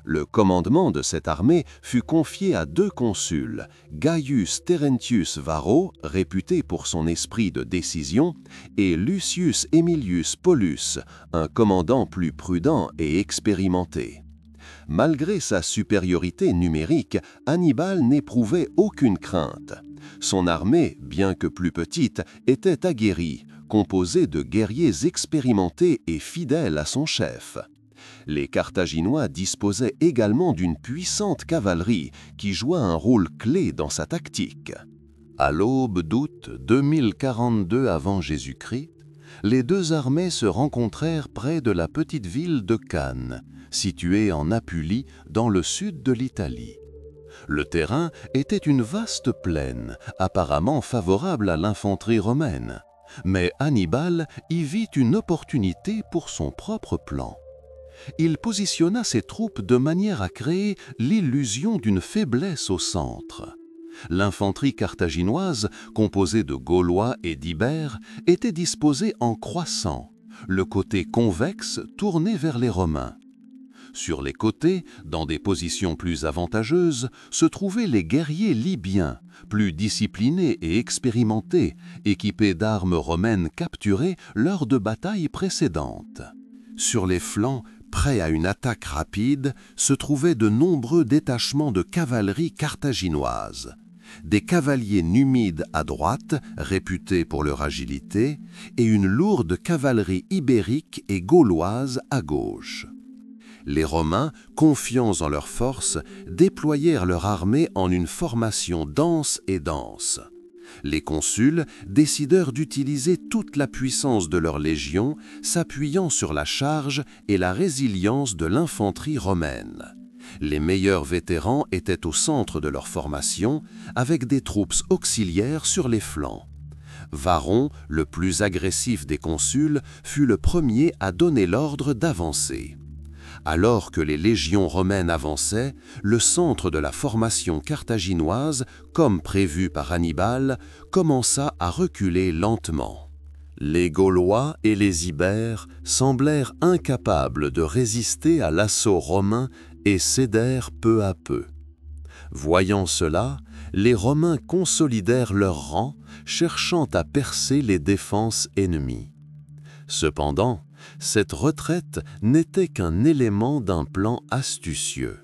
Le commandement de cette armée fut confié à deux consuls, Gaius Terentius Varro, réputé pour son esprit de décision, et Lucius Aemilius Paulus, un commandant plus prudent et expérimenté. Malgré sa supériorité numérique, Hannibal n'éprouvait aucune crainte. Son armée, bien que plus petite, était aguerrie, composée de guerriers expérimentés et fidèles à son chef. Les Carthaginois disposaient également d'une puissante cavalerie qui joua un rôle clé dans sa tactique. À l'aube d'août 2042 avant Jésus-Christ, les deux armées se rencontrèrent près de la petite ville de Cannes, située en Apulie, dans le sud de l'Italie. Le terrain était une vaste plaine, apparemment favorable à l'infanterie romaine, mais Hannibal y vit une opportunité pour son propre plan. Il positionna ses troupes de manière à créer l'illusion d'une faiblesse au centre. L'infanterie carthaginoise, composée de Gaulois et d'Ibères, était disposée en croissant, le côté convexe tourné vers les Romains. Sur les côtés, dans des positions plus avantageuses, se trouvaient les guerriers libyens, plus disciplinés et expérimentés, équipés d'armes romaines capturées lors de batailles précédentes. Sur les flancs, prêts à une attaque rapide, se trouvaient de nombreux détachements de cavalerie carthaginoise. Des cavaliers numides à droite, réputés pour leur agilité, et une lourde cavalerie ibérique et gauloise à gauche. Les Romains, confiants en leurs forces, déployèrent leur armée en une formation dense et dense. Les consuls décidèrent d'utiliser toute la puissance de leur légion, s'appuyant sur la charge et la résilience de l'infanterie romaine. Les meilleurs vétérans étaient au centre de leur formation, avec des troupes auxiliaires sur les flancs. Varron, le plus agressif des consuls, fut le premier à donner l'ordre d'avancer. Alors que les légions romaines avançaient, le centre de la formation carthaginoise, comme prévu par Hannibal, commença à reculer lentement. Les Gaulois et les Ibères semblèrent incapables de résister à l'assaut romain et cédèrent peu à peu. Voyant cela, les Romains consolidèrent leurs rangs, cherchant à percer les défenses ennemies. Cependant, cette retraite n'était qu'un élément d'un plan astucieux.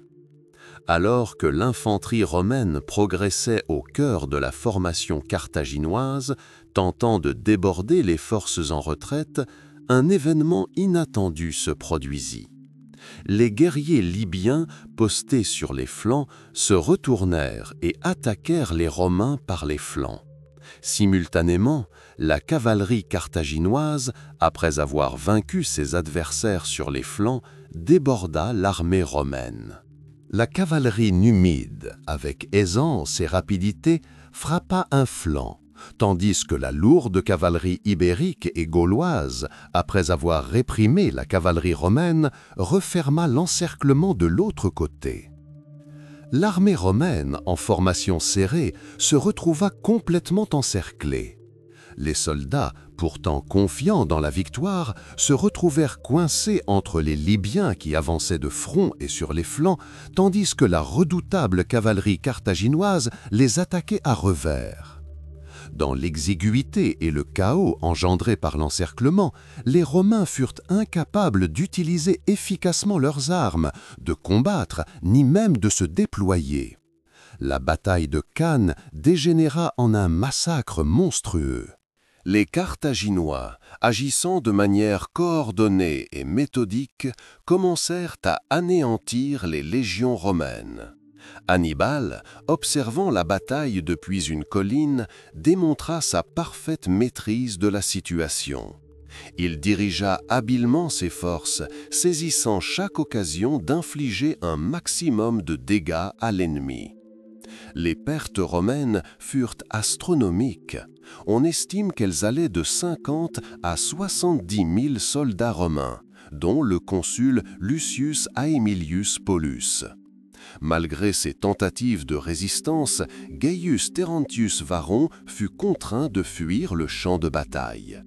Alors que l'infanterie romaine progressait au cœur de la formation carthaginoise, tentant de déborder les forces en retraite, un événement inattendu se produisit. Les guerriers libyens, postés sur les flancs, se retournèrent et attaquèrent les Romains par les flancs. Simultanément, la cavalerie carthaginoise, après avoir vaincu ses adversaires sur les flancs, déborda l'armée romaine. La cavalerie numide, avec aisance et rapidité, frappa un flanc, tandis que la lourde cavalerie ibérique et gauloise, après avoir réprimé la cavalerie romaine, referma l'encerclement de l'autre côté. L'armée romaine, en formation serrée, se retrouva complètement encerclée. Les soldats, pourtant confiants dans la victoire, se retrouvèrent coincés entre les Libyens qui avançaient de front et sur les flancs, tandis que la redoutable cavalerie carthaginoise les attaquait à revers. Dans l'exiguïté et le chaos engendrés par l'encerclement, les Romains furent incapables d'utiliser efficacement leurs armes, de combattre, ni même de se déployer. La bataille de Cannes dégénéra en un massacre monstrueux. Les Carthaginois, agissant de manière coordonnée et méthodique, commencèrent à anéantir les légions romaines. Hannibal, observant la bataille depuis une colline, démontra sa parfaite maîtrise de la situation. Il dirigea habilement ses forces, saisissant chaque occasion d'infliger un maximum de dégâts à l'ennemi. Les pertes romaines furent astronomiques. On estime qu'elles allaient de 50 à 70 000 soldats romains, dont le consul Lucius Aemilius Paulus. Malgré ses tentatives de résistance, Gaius Terentius Varron fut contraint de fuir le champ de bataille.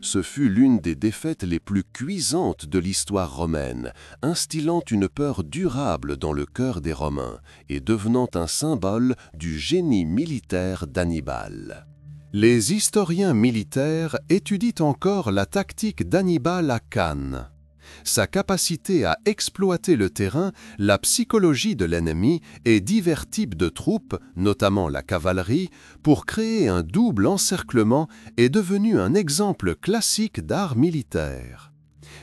Ce fut l'une des défaites les plus cuisantes de l'histoire romaine, instillant une peur durable dans le cœur des Romains et devenant un symbole du génie militaire d'Hannibal. Les historiens militaires étudient encore la tactique d'Hannibal à Cannes. Sa capacité à exploiter le terrain, la psychologie de l'ennemi et divers types de troupes, notamment la cavalerie, pour créer un double encerclement est devenu un exemple classique d'art militaire.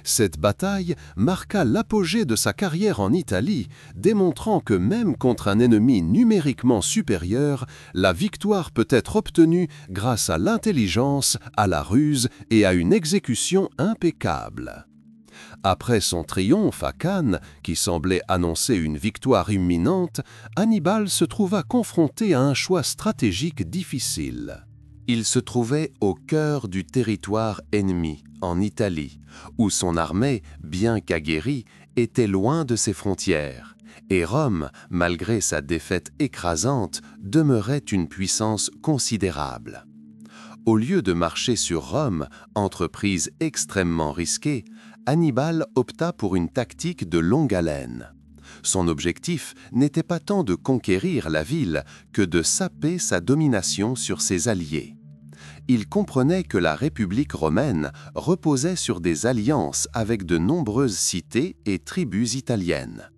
Cette bataille marqua l'apogée de sa carrière en Italie, démontrant que même contre un ennemi numériquement supérieur, la victoire peut être obtenue grâce à l'intelligence, à la ruse et à une exécution impeccable. Après son triomphe à Cannes, qui semblait annoncer une victoire imminente, Hannibal se trouva confronté à un choix stratégique difficile. Il se trouvait au cœur du territoire ennemi, en Italie, où son armée, bien qu'aguerrie, était loin de ses frontières, et Rome, malgré sa défaite écrasante, demeurait une puissance considérable. Au lieu de marcher sur Rome, entreprise extrêmement risquée, Hannibal opta pour une tactique de longue haleine. Son objectif n'était pas tant de conquérir la ville que de saper sa domination sur ses alliés. Il comprenait que la République romaine reposait sur des alliances avec de nombreuses cités et tribus italiennes.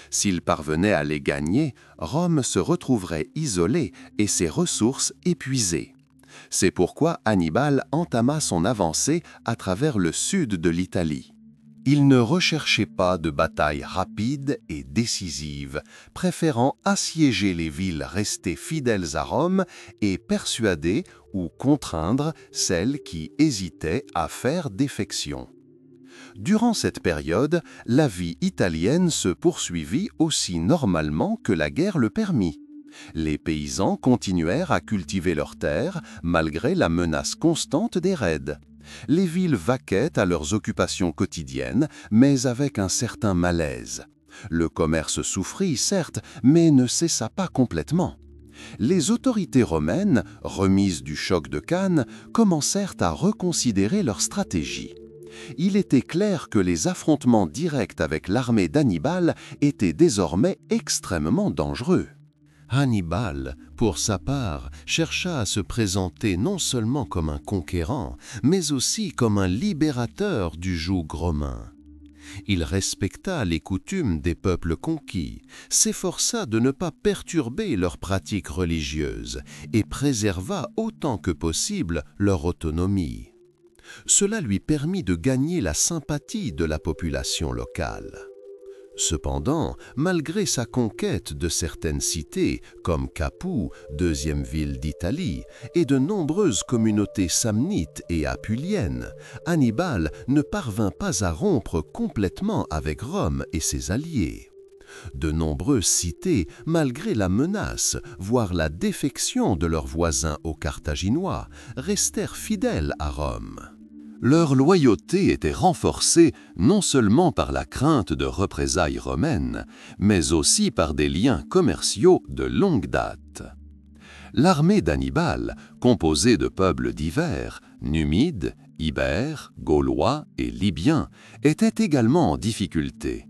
S'il parvenait à les gagner, Rome se retrouverait isolée et ses ressources épuisées. C'est pourquoi Hannibal entama son avancée à travers le sud de l'Italie. Il ne recherchait pas de bataille rapide et décisive, préférant assiéger les villes restées fidèles à Rome et persuader ou contraindre celles qui hésitaient à faire défection. Durant cette période, la vie italienne se poursuivit aussi normalement que la guerre le permit. Les paysans continuèrent à cultiver leurs terres malgré la menace constante des raids. Les villes vaquaient à leurs occupations quotidiennes, mais avec un certain malaise. Le commerce souffrit, certes, mais ne cessa pas complètement. Les autorités romaines, remises du choc de Cannes, commencèrent à reconsidérer leur stratégie. Il était clair que les affrontements directs avec l'armée d'Hannibal étaient désormais extrêmement dangereux. Hannibal, pour sa part, chercha à se présenter non seulement comme un conquérant, mais aussi comme un libérateur du joug romain. Il respecta les coutumes des peuples conquis, s'efforça de ne pas perturber leurs pratiques religieuses et préserva autant que possible leur autonomie. Cela lui permit de gagner la sympathie de la population locale. Cependant, malgré sa conquête de certaines cités, comme Capoue, deuxième ville d'Italie, et de nombreuses communautés samnites et apuliennes, Hannibal ne parvint pas à rompre complètement avec Rome et ses alliés. De nombreuses cités, malgré la menace, voire la défection de leurs voisins aux Carthaginois, restèrent fidèles à Rome. Leur loyauté était renforcée non seulement par la crainte de représailles romaines, mais aussi par des liens commerciaux de longue date. L'armée d'Hannibal, composée de peuples divers, Numides, Ibères, Gaulois et Libyens, était également en difficulté.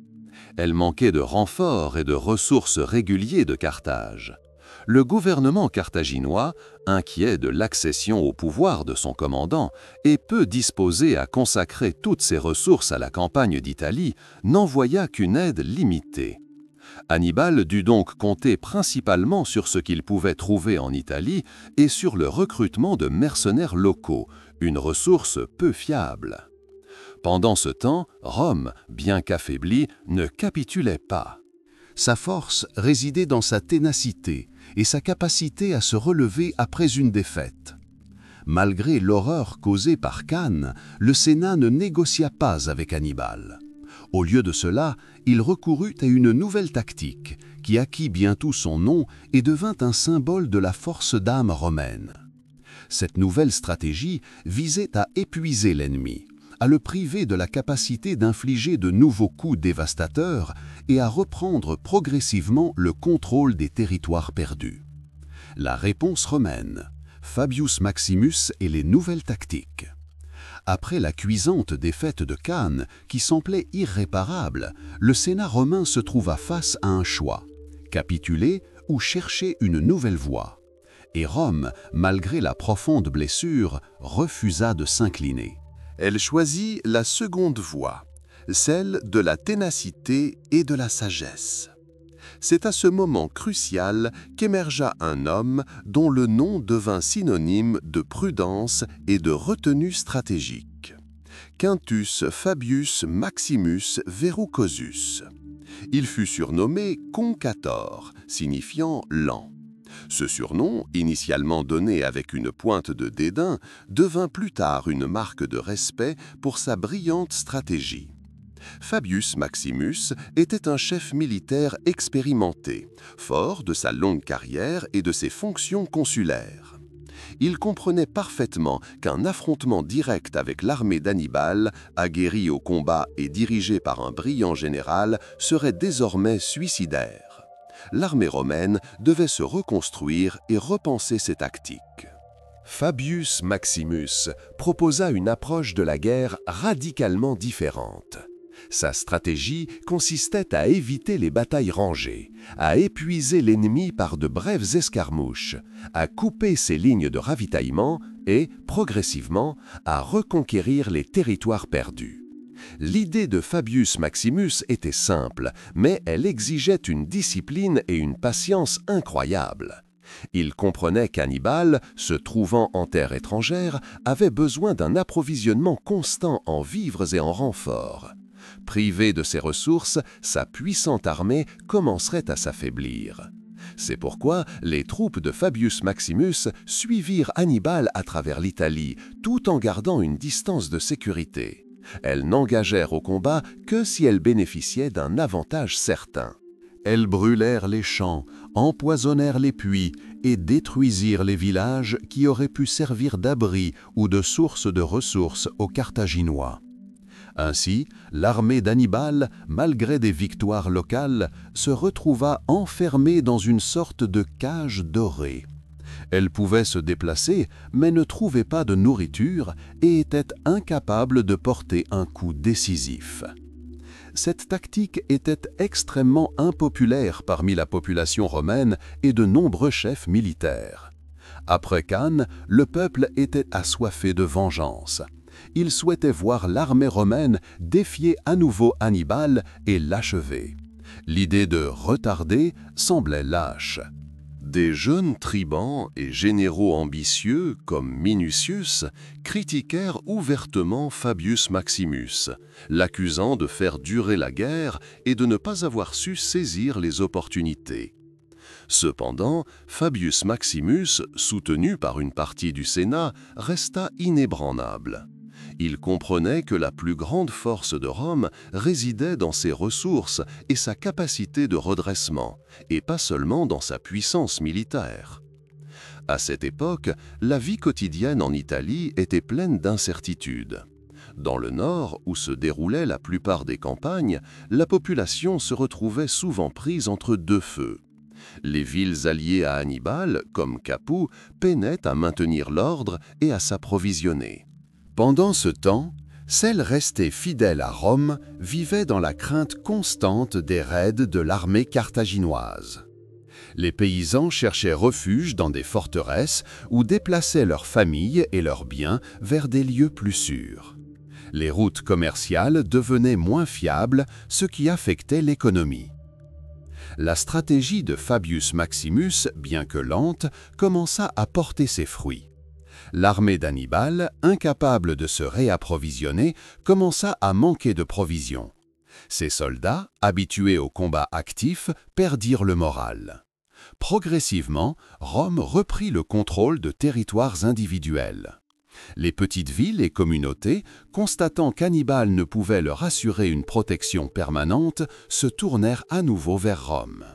Elle manquait de renforts et de ressources réguliers de Carthage. Le gouvernement carthaginois, inquiet de l'accession au pouvoir de son commandant et peu disposé à consacrer toutes ses ressources à la campagne d'Italie, n'envoya qu'une aide limitée. Hannibal dut donc compter principalement sur ce qu'il pouvait trouver en Italie et sur le recrutement de mercenaires locaux, une ressource peu fiable. Pendant ce temps, Rome, bien qu'affaiblie, ne capitulait pas. Sa force résidait dans sa ténacité et sa capacité à se relever après une défaite. Malgré l'horreur causée par Cannes, le Sénat ne négocia pas avec Hannibal. Au lieu de cela, il recourut à une nouvelle tactique qui acquit bientôt son nom et devint un symbole de la force d'âme romaine. Cette nouvelle stratégie visait à épuiser l'ennemi, à le priver de la capacité d'infliger de nouveaux coups dévastateurs et à reprendre progressivement le contrôle des territoires perdus. La réponse romaine, Fabius Maximus et les nouvelles tactiques. Après la cuisante défaite de Cannes, qui semblait irréparable, le Sénat romain se trouva face à un choix, capituler ou chercher une nouvelle voie. Et Rome, malgré la profonde blessure, refusa de s'incliner. Elle choisit la seconde voie, celle de la ténacité et de la sagesse. C'est à ce moment crucial qu'émergea un homme dont le nom devint synonyme de prudence et de retenue stratégique. Quintus Fabius Maximus Verrucosus. Il fut surnommé Concator, signifiant lent. Ce surnom, initialement donné avec une pointe de dédain, devint plus tard une marque de respect pour sa brillante stratégie. Fabius Maximus était un chef militaire expérimenté, fort de sa longue carrière et de ses fonctions consulaires. Il comprenait parfaitement qu'un affrontement direct avec l'armée d'Hannibal, aguerrie au combat et dirigée par un brillant général, serait désormais suicidaire. L'armée romaine devait se reconstruire et repenser ses tactiques. Fabius Maximus proposa une approche de la guerre radicalement différente. Sa stratégie consistait à éviter les batailles rangées, à épuiser l'ennemi par de brèves escarmouches, à couper ses lignes de ravitaillement et, progressivement, à reconquérir les territoires perdus. L'idée de Fabius Maximus était simple, mais elle exigeait une discipline et une patience incroyables. Il comprenait qu'Hannibal, se trouvant en terre étrangère, avait besoin d'un approvisionnement constant en vivres et en renforts. Privé de ses ressources, sa puissante armée commencerait à s'affaiblir. C'est pourquoi les troupes de Fabius Maximus suivirent Hannibal à travers l'Italie, tout en gardant une distance de sécurité. Elles n'engagèrent au combat que si elles bénéficiaient d'un avantage certain. Elles brûlèrent les champs, empoisonnèrent les puits et détruisirent les villages qui auraient pu servir d'abri ou de source de ressources aux Carthaginois. Ainsi, l'armée d'Hannibal, malgré des victoires locales, se retrouva enfermée dans une sorte de cage dorée. Elle pouvait se déplacer, mais ne trouvait pas de nourriture et était incapable de porter un coup décisif. Cette tactique était extrêmement impopulaire parmi la population romaine et de nombreux chefs militaires. Après Cannes, le peuple était assoiffé de vengeance. Il souhaitait voir l'armée romaine défier à nouveau Hannibal et l'achever. L'idée de retarder semblait lâche. Des jeunes tribans et généraux ambitieux, comme Minucius, critiquèrent ouvertement Fabius Maximus, l'accusant de faire durer la guerre et de ne pas avoir su saisir les opportunités. Cependant, Fabius Maximus, soutenu par une partie du Sénat, resta inébranlable. Il comprenait que la plus grande force de Rome résidait dans ses ressources et sa capacité de redressement, et pas seulement dans sa puissance militaire. À cette époque, la vie quotidienne en Italie était pleine d'incertitudes. Dans le nord, où se déroulaient la plupart des campagnes, la population se retrouvait souvent prise entre deux feux. Les villes alliées à Hannibal, comme Capoue, peinaient à maintenir l'ordre et à s'approvisionner. Pendant ce temps, celles restées fidèles à Rome vivaient dans la crainte constante des raids de l'armée carthaginoise. Les paysans cherchaient refuge dans des forteresses ou déplaçaient leurs familles et leurs biens vers des lieux plus sûrs. Les routes commerciales devenaient moins fiables, ce qui affectait l'économie. La stratégie de Fabius Maximus, bien que lente, commença à porter ses fruits. L'armée d'Hannibal, incapable de se réapprovisionner, commença à manquer de provisions. Ses soldats, habitués au combat actif, perdirent le moral. Progressivement, Rome reprit le contrôle de territoires individuels. Les petites villes et communautés, constatant qu'Hannibal ne pouvait leur assurer une protection permanente, se tournèrent à nouveau vers Rome.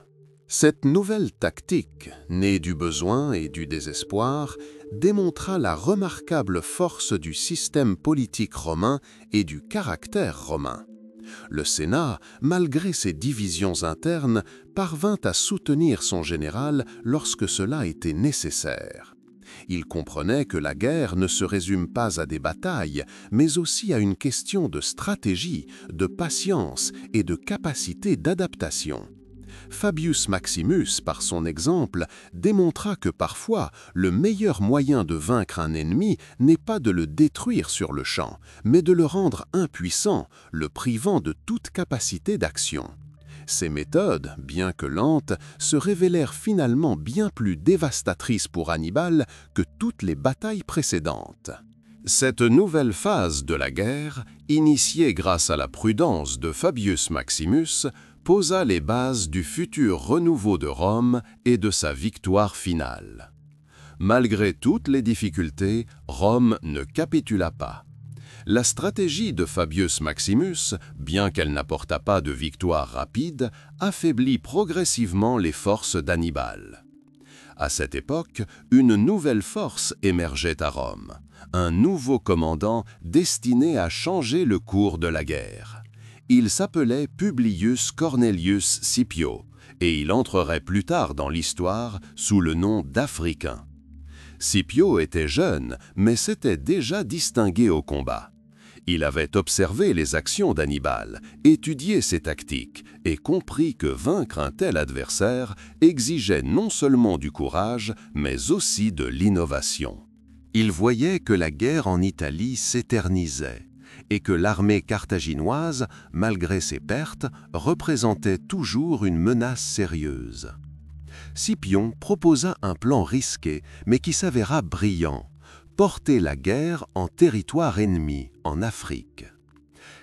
Cette nouvelle tactique, née du besoin et du désespoir, démontra la remarquable force du système politique romain et du caractère romain. Le Sénat, malgré ses divisions internes, parvint à soutenir son général lorsque cela était nécessaire. Il comprenait que la guerre ne se résume pas à des batailles, mais aussi à une question de stratégie, de patience et de capacité d'adaptation. Fabius Maximus, par son exemple, démontra que parfois, le meilleur moyen de vaincre un ennemi n'est pas de le détruire sur le champ, mais de le rendre impuissant, le privant de toute capacité d'action. Ces méthodes, bien que lentes, se révélèrent finalement bien plus dévastatrices pour Hannibal que toutes les batailles précédentes. Cette nouvelle phase de la guerre, initiée grâce à la prudence de Fabius Maximus, posa les bases du futur renouveau de Rome et de sa victoire finale. Malgré toutes les difficultés, Rome ne capitula pas. La stratégie de Fabius Maximus, bien qu'elle n'apporta pas de victoire rapide, affaiblit progressivement les forces d'Hannibal. À cette époque, une nouvelle force émergeait à Rome, un nouveau commandant destiné à changer le cours de la guerre. Il s'appelait Publius Cornelius Scipio, et il entrerait plus tard dans l'histoire sous le nom d'Africain. Scipio était jeune, mais s'était déjà distingué au combat. Il avait observé les actions d'Hannibal, étudié ses tactiques et compris que vaincre un tel adversaire exigeait non seulement du courage, mais aussi de l'innovation. Il voyait que la guerre en Italie s'éternisait et que l'armée carthaginoise, malgré ses pertes, représentait toujours une menace sérieuse. Scipion proposa un plan risqué, mais qui s'avéra brillant: porter la guerre en territoire ennemi, en Afrique.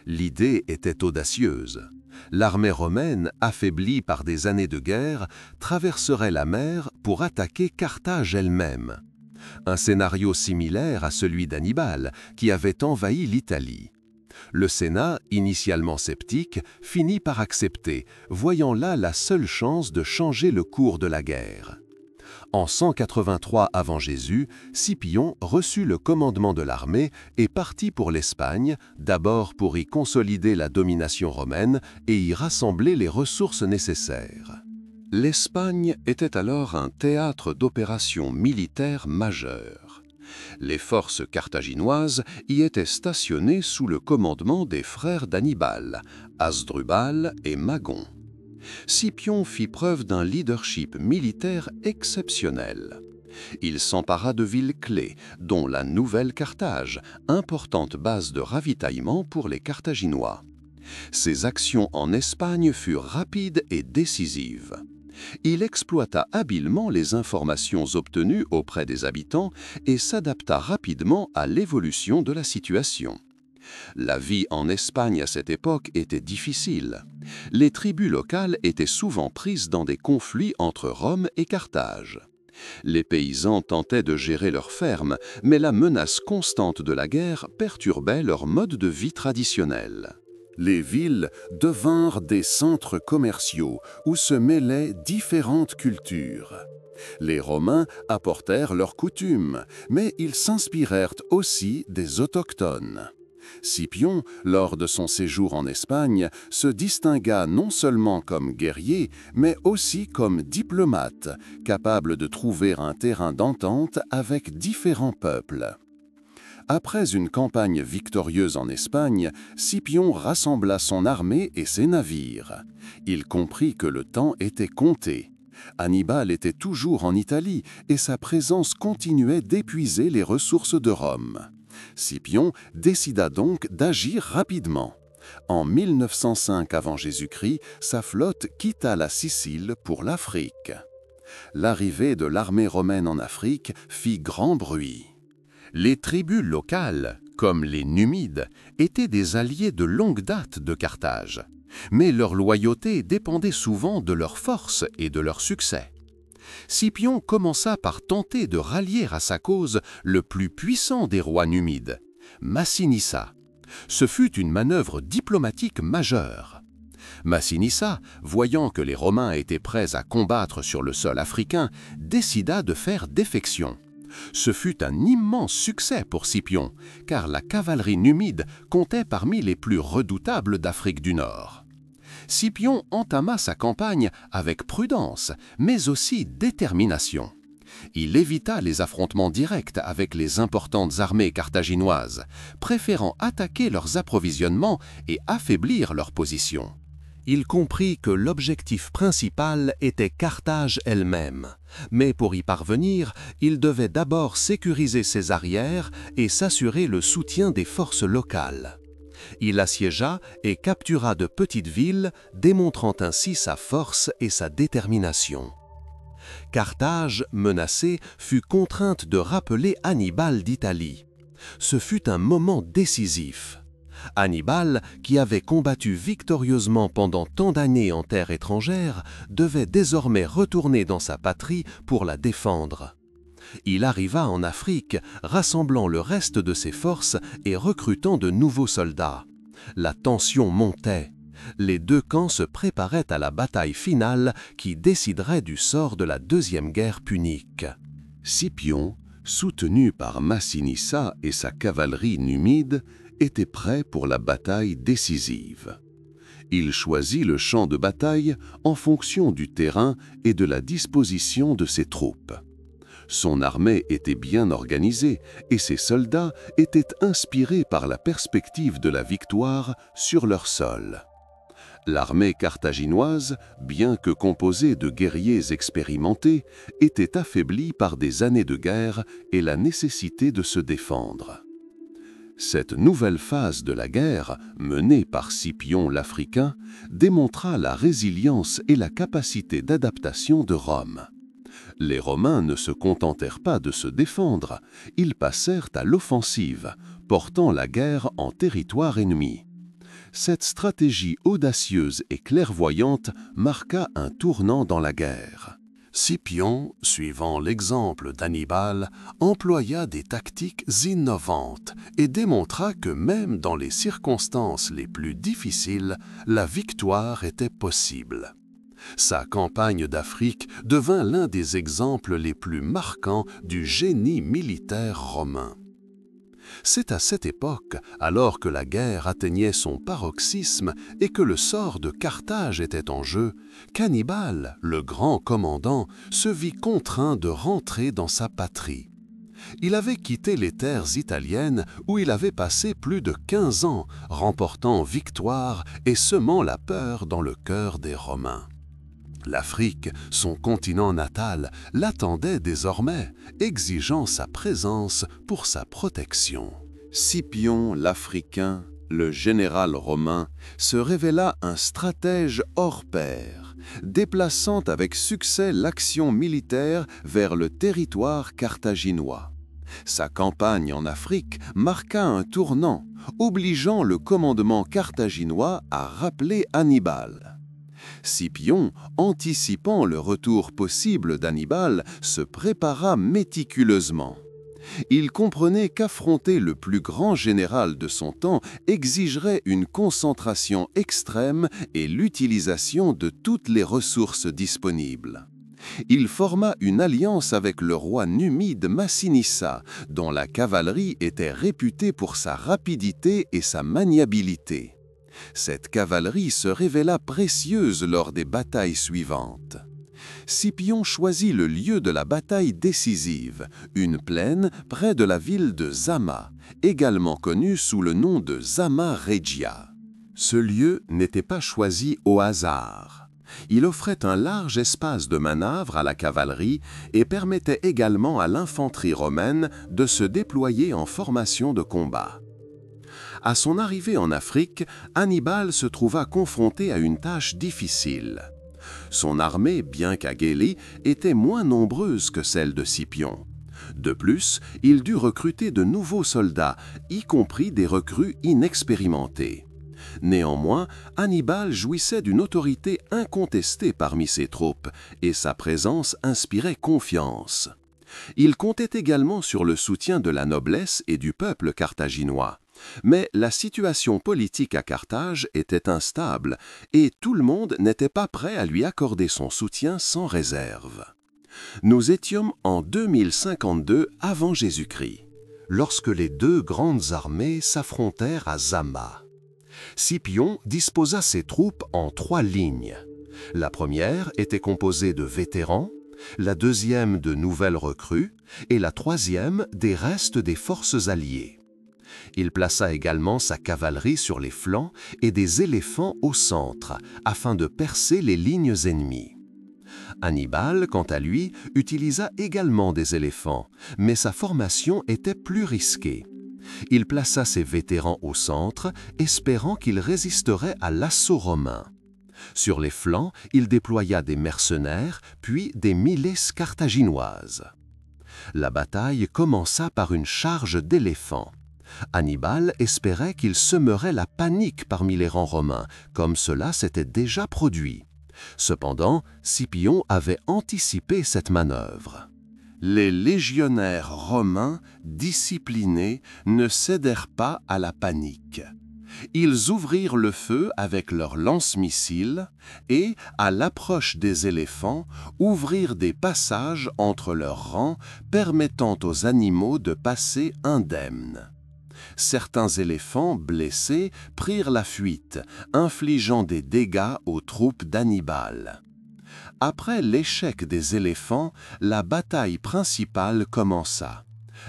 L'idée était audacieuse. L'armée romaine, affaiblie par des années de guerre, traverserait la mer pour attaquer Carthage elle-même. Un scénario similaire à celui d'Hannibal, qui avait envahi l'Italie. Le Sénat, initialement sceptique, finit par accepter, voyant là la seule chance de changer le cours de la guerre. En 183 avant Jésus, Scipion reçut le commandement de l'armée et partit pour l'Espagne, d'abord pour y consolider la domination romaine et y rassembler les ressources nécessaires. L'Espagne était alors un théâtre d'opérations militaires majeures. Les forces carthaginoises y étaient stationnées sous le commandement des frères d'Hannibal, Hasdrubal et Magon. Scipion fit preuve d'un leadership militaire exceptionnel. Il s'empara de villes clés, dont la Nouvelle Carthage, importante base de ravitaillement pour les Carthaginois. Ses actions en Espagne furent rapides et décisives. Il exploita habilement les informations obtenues auprès des habitants et s'adapta rapidement à l'évolution de la situation. La vie en Espagne à cette époque était difficile. Les tribus locales étaient souvent prises dans des conflits entre Rome et Carthage. Les paysans tentaient de gérer leurs fermes, mais la menace constante de la guerre perturbait leur mode de vie traditionnel. Les villes devinrent des centres commerciaux où se mêlaient différentes cultures. Les Romains apportèrent leurs coutumes, mais ils s'inspirèrent aussi des autochtones. Scipion, lors de son séjour en Espagne, se distingua non seulement comme guerrier, mais aussi comme diplomate, capable de trouver un terrain d'entente avec différents peuples. Après une campagne victorieuse en Espagne, Scipion rassembla son armée et ses navires. Il comprit que le temps était compté. Hannibal était toujours en Italie et sa présence continuait d'épuiser les ressources de Rome. Scipion décida donc d'agir rapidement. En 1905 avant Jésus-Christ, sa flotte quitta la Sicile pour l'Afrique. L'arrivée de l'armée romaine en Afrique fit grand bruit. Les tribus locales, comme les Numides, étaient des alliés de longue date de Carthage, mais leur loyauté dépendait souvent de leur force et de leur succès. Scipion commença par tenter de rallier à sa cause le plus puissant des rois numides, Massinissa. Ce fut une manœuvre diplomatique majeure. Massinissa, voyant que les Romains étaient prêts à combattre sur le sol africain, décida de faire défection. Ce fut un immense succès pour Scipion, car la cavalerie numide comptait parmi les plus redoutables d'Afrique du Nord. Scipion entama sa campagne avec prudence, mais aussi détermination. Il évita les affrontements directs avec les importantes armées carthaginoises, préférant attaquer leurs approvisionnements et affaiblir leur position. Il comprit que l'objectif principal était Carthage elle-même, mais pour y parvenir, il devait d'abord sécuriser ses arrières et s'assurer le soutien des forces locales. Il assiégea et captura de petites villes, démontrant ainsi sa force et sa détermination. Carthage, menacée, fut contrainte de rappeler Hannibal d'Italie. Ce fut un moment décisif. Hannibal, qui avait combattu victorieusement pendant tant d'années en terre étrangère, devait désormais retourner dans sa patrie pour la défendre. Il arriva en Afrique, rassemblant le reste de ses forces et recrutant de nouveaux soldats. La tension montait. Les deux camps se préparaient à la bataille finale qui déciderait du sort de la deuxième guerre punique. Scipion, soutenu par Massinissa et sa cavalerie numide, était prêt pour la bataille décisive. Il choisit le champ de bataille en fonction du terrain et de la disposition de ses troupes. Son armée était bien organisée et ses soldats étaient inspirés par la perspective de la victoire sur leur sol. L'armée carthaginoise, bien que composée de guerriers expérimentés, était affaiblie par des années de guerre et la nécessité de se défendre. Cette nouvelle phase de la guerre, menée par Scipion l'Africain, démontra la résilience et la capacité d'adaptation de Rome. Les Romains ne se contentèrent pas de se défendre, ils passèrent à l'offensive, portant la guerre en territoire ennemi. Cette stratégie audacieuse et clairvoyante marqua un tournant dans la guerre. Scipion, suivant l'exemple d'Hannibal, employa des tactiques innovantes et démontra que même dans les circonstances les plus difficiles, la victoire était possible. Sa campagne d'Afrique devint l'un des exemples les plus marquants du génie militaire romain. C'est à cette époque, alors que la guerre atteignait son paroxysme et que le sort de Carthage était en jeu, qu'Hannibal, le grand commandant, se vit contraint de rentrer dans sa patrie. Il avait quitté les terres italiennes où il avait passé plus de 15 ans, remportant victoire et semant la peur dans le cœur des Romains. L'Afrique, son continent natal, l'attendait désormais, exigeant sa présence pour sa protection. Scipion l'Africain, le général romain, se révéla un stratège hors pair, déplaçant avec succès l'action militaire vers le territoire carthaginois. Sa campagne en Afrique marqua un tournant, obligeant le commandement carthaginois à rappeler Hannibal. Scipion, anticipant le retour possible d'Hannibal, se prépara méticuleusement. Il comprenait qu'affronter le plus grand général de son temps exigerait une concentration extrême et l'utilisation de toutes les ressources disponibles. Il forma une alliance avec le roi numide Massinissa, dont la cavalerie était réputée pour sa rapidité et sa maniabilité. Cette cavalerie se révéla précieuse lors des batailles suivantes. Scipion choisit le lieu de la bataille décisive, une plaine près de la ville de Zama, également connue sous le nom de Zama Regia. Ce lieu n'était pas choisi au hasard. Il offrait un large espace de manœuvre à la cavalerie et permettait également à l'infanterie romaine de se déployer en formation de combat. À son arrivée en Afrique, Hannibal se trouva confronté à une tâche difficile. Son armée, bien qu'aguerrie, était moins nombreuse que celle de Scipion. De plus, il dut recruter de nouveaux soldats, y compris des recrues inexpérimentés. Néanmoins, Hannibal jouissait d'une autorité incontestée parmi ses troupes, et sa présence inspirait confiance. Il comptait également sur le soutien de la noblesse et du peuple carthaginois. Mais la situation politique à Carthage était instable, et tout le monde n'était pas prêt à lui accorder son soutien sans réserve. Nous étions en 2052 avant Jésus-Christ, lorsque les deux grandes armées s'affrontèrent à Zama. Scipion disposa ses troupes en 3 lignes. La première était composée de vétérans, la deuxième de nouvelles recrues et la troisième des restes des forces alliées. Il plaça également sa cavalerie sur les flancs et des éléphants au centre, afin de percer les lignes ennemies. Hannibal, quant à lui, utilisa également des éléphants, mais sa formation était plus risquée. Il plaça ses vétérans au centre, espérant qu'ils résisteraient à l'assaut romain. Sur les flancs, il déploya des mercenaires, puis des milices carthaginoises. La bataille commença par une charge d'éléphants. Hannibal espérait qu'il semerait la panique parmi les rangs romains, comme cela s'était déjà produit. Cependant, Scipion avait anticipé cette manœuvre. Les légionnaires romains, disciplinés, ne cédèrent pas à la panique. Ils ouvrirent le feu avec leurs lance-missiles et, à l'approche des éléphants, ouvrirent des passages entre leurs rangs permettant aux animaux de passer indemnes. Certains éléphants, blessés, prirent la fuite, infligeant des dégâts aux troupes d'Hannibal. Après l'échec des éléphants, la bataille principale commença.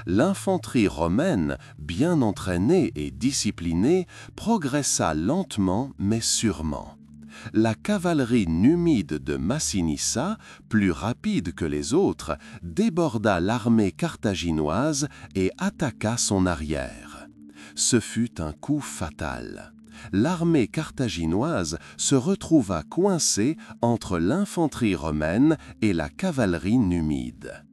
L'infanterie romaine, bien entraînée et disciplinée, progressa lentement mais sûrement. La cavalerie numide de Massinissa, plus rapide que les autres, déborda l'armée carthaginoise et attaqua son arrière. Ce fut un coup fatal. L'armée carthaginoise se retrouva coincée entre l'infanterie romaine et la cavalerie numide.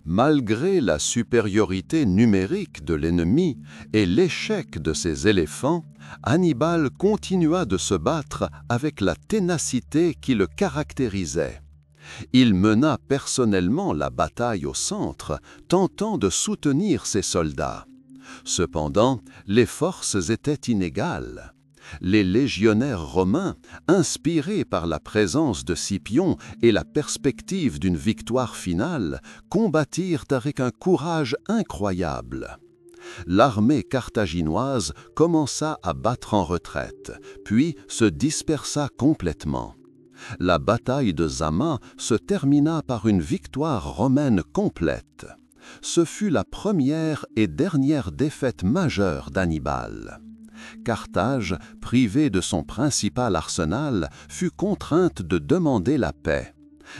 Malgré la supériorité numérique de l'ennemi et l'échec de ses éléphants, Hannibal continua de se battre avec la ténacité qui le caractérisait. Il mena personnellement la bataille au centre, tentant de soutenir ses soldats. Cependant, les forces étaient inégales. Les légionnaires romains, inspirés par la présence de Scipion et la perspective d'une victoire finale, combattirent avec un courage incroyable. L'armée carthaginoise commença à battre en retraite, puis se dispersa complètement. La bataille de Zama se termina par une victoire romaine complète. Ce fut la première et dernière défaite majeure d'Hannibal. Carthage, privée de son principal arsenal, fut contrainte de demander la paix.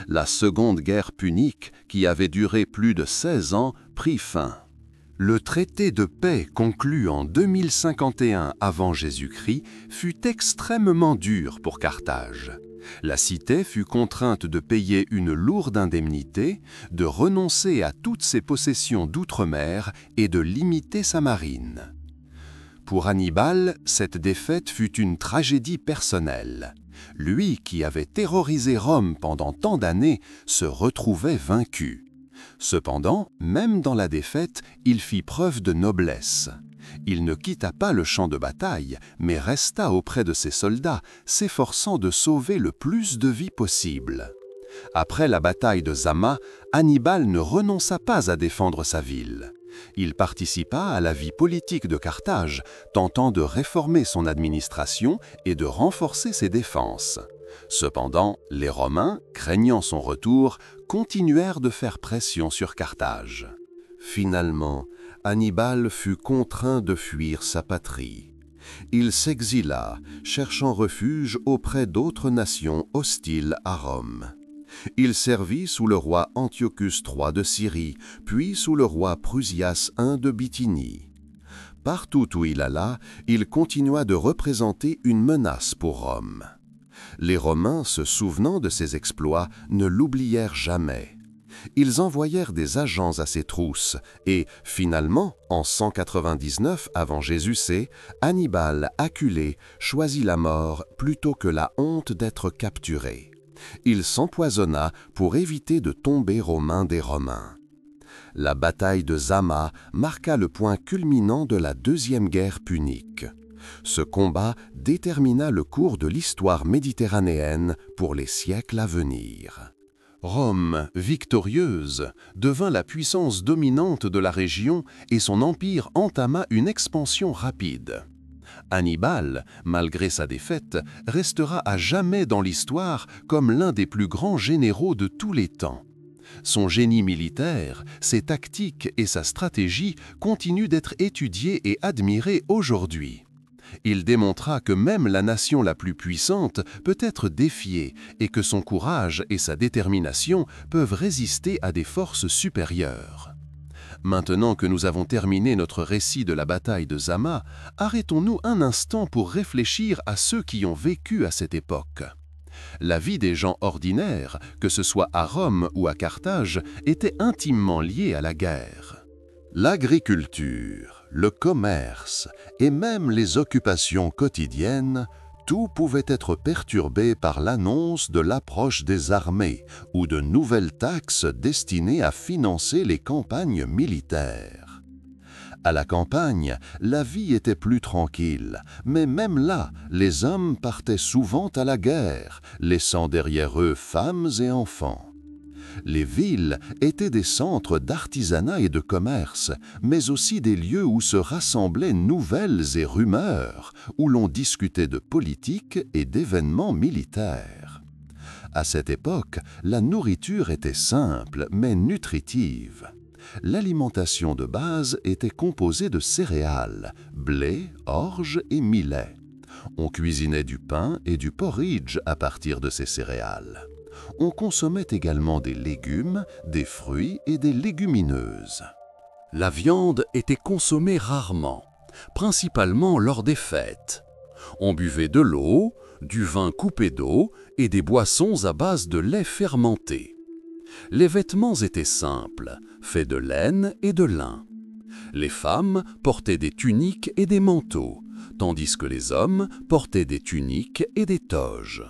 La seconde guerre punique, qui avait duré plus de 16 ans, prit fin. Le traité de paix conclu en 2051 avant Jésus-Christ fut extrêmement dur pour Carthage. La cité fut contrainte de payer une lourde indemnité, de renoncer à toutes ses possessions d'outre-mer et de limiter sa marine. Pour Hannibal, cette défaite fut une tragédie personnelle. Lui, qui avait terrorisé Rome pendant tant d'années, se retrouvait vaincu. Cependant, même dans la défaite, il fit preuve de noblesse. Il ne quitta pas le champ de bataille, mais resta auprès de ses soldats, s'efforçant de sauver le plus de vies possible. Après la bataille de Zama, Hannibal ne renonça pas à défendre sa ville. Il participa à la vie politique de Carthage, tentant de réformer son administration et de renforcer ses défenses. Cependant, les Romains, craignant son retour, continuèrent de faire pression sur Carthage. Finalement, Hannibal fut contraint de fuir sa patrie. Il s'exila, cherchant refuge auprès d'autres nations hostiles à Rome. Il servit sous le roi Antiochus III de Syrie, puis sous le roi Prusias I de Bithynie. Partout où il alla, il continua de représenter une menace pour Rome. Les Romains, se souvenant de ses exploits, ne l'oublièrent jamais. Ils envoyèrent des agents à ses trousses et, finalement, en 199 avant Jésus-C, Hannibal, acculé, choisit la mort plutôt que la honte d'être capturé. Il s'empoisonna pour éviter de tomber aux mains des Romains. La bataille de Zama marqua le point culminant de la deuxième guerre punique. Ce combat détermina le cours de l'histoire méditerranéenne pour les siècles à venir. Rome, victorieuse, devint la puissance dominante de la région et son empire entama une expansion rapide. Hannibal, malgré sa défaite, restera à jamais dans l'histoire comme l'un des plus grands généraux de tous les temps. Son génie militaire, ses tactiques et sa stratégie continuent d'être étudiés et admirés aujourd'hui. Il démontra que même la nation la plus puissante peut être défiée et que son courage et sa détermination peuvent résister à des forces supérieures. Maintenant que nous avons terminé notre récit de la bataille de Zama, arrêtons-nous un instant pour réfléchir à ceux qui ont vécu à cette époque. La vie des gens ordinaires, que ce soit à Rome ou à Carthage, était intimement liée à la guerre. L'agriculture, le commerce et même les occupations quotidiennes, tout pouvait être perturbé par l'annonce de l'approche des armées ou de nouvelles taxes destinées à financer les campagnes militaires. À la campagne, la vie était plus tranquille, mais même là, les hommes partaient souvent à la guerre, laissant derrière eux femmes et enfants. Les villes étaient des centres d'artisanat et de commerce, mais aussi des lieux où se rassemblaient nouvelles et rumeurs, où l'on discutait de politique et d'événements militaires. À cette époque, la nourriture était simple, mais nutritive. L'alimentation de base était composée de céréales, blé, orge et millet. On cuisinait du pain et du porridge à partir de ces céréales. On consommait également des légumes, des fruits et des légumineuses. La viande était consommée rarement, principalement lors des fêtes. On buvait de l'eau, du vin coupé d'eau et des boissons à base de lait fermenté. Les vêtements étaient simples, faits de laine et de lin. Les femmes portaient des tuniques et des manteaux, tandis que les hommes portaient des tuniques et des toges.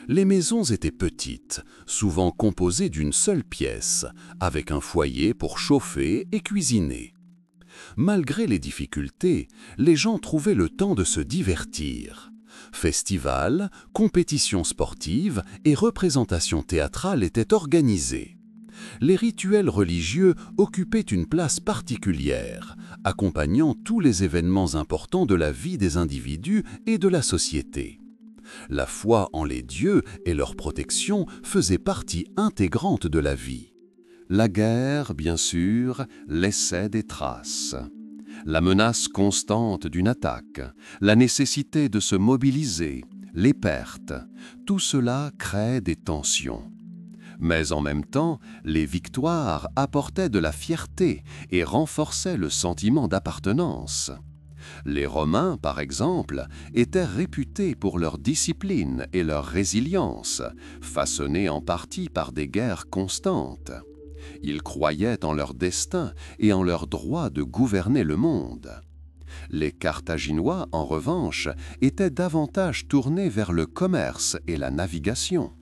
Les maisons étaient petites, souvent composées d'une seule pièce, avec un foyer pour chauffer et cuisiner. Malgré les difficultés, les gens trouvaient le temps de se divertir. Festivals, compétitions sportives et représentations théâtrales étaient organisées. Les rituels religieux occupaient une place particulière, accompagnant tous les événements importants de la vie des individus et de la société. La foi en les dieux et leur protection faisait partie intégrante de la vie. La guerre, bien sûr, laissait des traces. La menace constante d'une attaque, la nécessité de se mobiliser, les pertes, tout cela crée des tensions. Mais en même temps, les victoires apportaient de la fierté et renforçaient le sentiment d'appartenance. Les Romains, par exemple, étaient réputés pour leur discipline et leur résilience, façonnée en partie par des guerres constantes. Ils croyaient en leur destin et en leur droit de gouverner le monde. Les Carthaginois, en revanche, étaient davantage tournés vers le commerce et la navigation.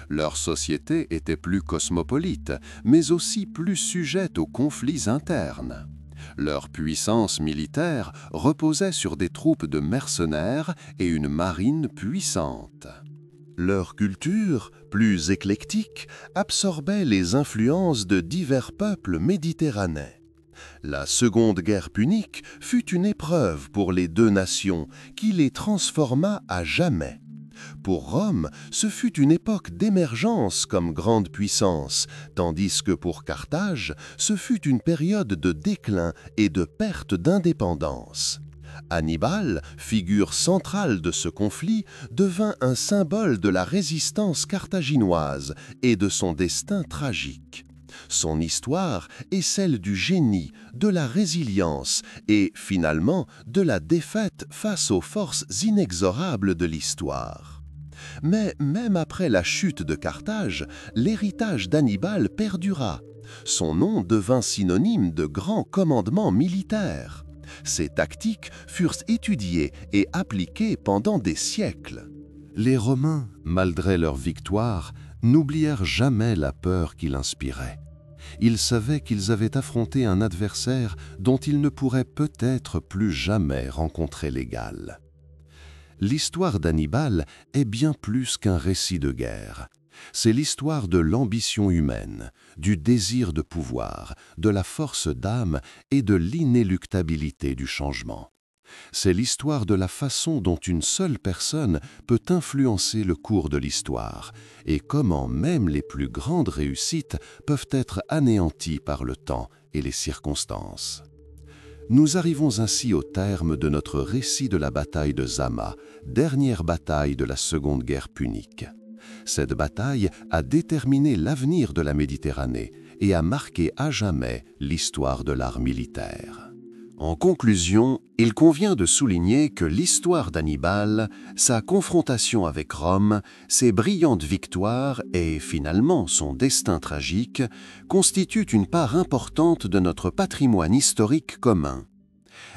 Leur société était plus cosmopolite, mais aussi plus sujette aux conflits internes. Leur puissance militaire reposait sur des troupes de mercenaires et une marine puissante. Leur culture, plus éclectique, absorbait les influences de divers peuples méditerranéens. La Seconde Guerre punique fut une épreuve pour les deux nations qui les transforma à jamais. Pour Rome, ce fut une époque d'émergence comme grande puissance, tandis que pour Carthage, ce fut une période de déclin et de perte d'indépendance. Hannibal, figure centrale de ce conflit, devint un symbole de la résistance carthaginoise et de son destin tragique. Son histoire est celle du génie, de la résilience et, finalement, de la défaite face aux forces inexorables de l'histoire. Mais même après la chute de Carthage, l'héritage d'Hannibal perdura. Son nom devint synonyme de grand commandement militaire. Ses tactiques furent étudiées et appliquées pendant des siècles. Les Romains, malgré leur victoire, n'oublièrent jamais la peur qu'il inspirait. Ils savaient qu'ils avaient affronté un adversaire dont ils ne pourraient peut-être plus jamais rencontrer l'égal. L'histoire d'Hannibal est bien plus qu'un récit de guerre. C'est l'histoire de l'ambition humaine, du désir de pouvoir, de la force d'âme et de l'inéluctabilité du changement. C'est l'histoire de la façon dont une seule personne peut influencer le cours de l'histoire et comment même les plus grandes réussites peuvent être anéanties par le temps et les circonstances. Nous arrivons ainsi au terme de notre récit de la bataille de Zama, dernière bataille de la Seconde Guerre punique. Cette bataille a déterminé l'avenir de la Méditerranée et a marqué à jamais l'histoire de l'art militaire. En conclusion, il convient de souligner que l'histoire d'Hannibal, sa confrontation avec Rome, ses brillantes victoires et finalement son destin tragique constituent une part importante de notre patrimoine historique commun.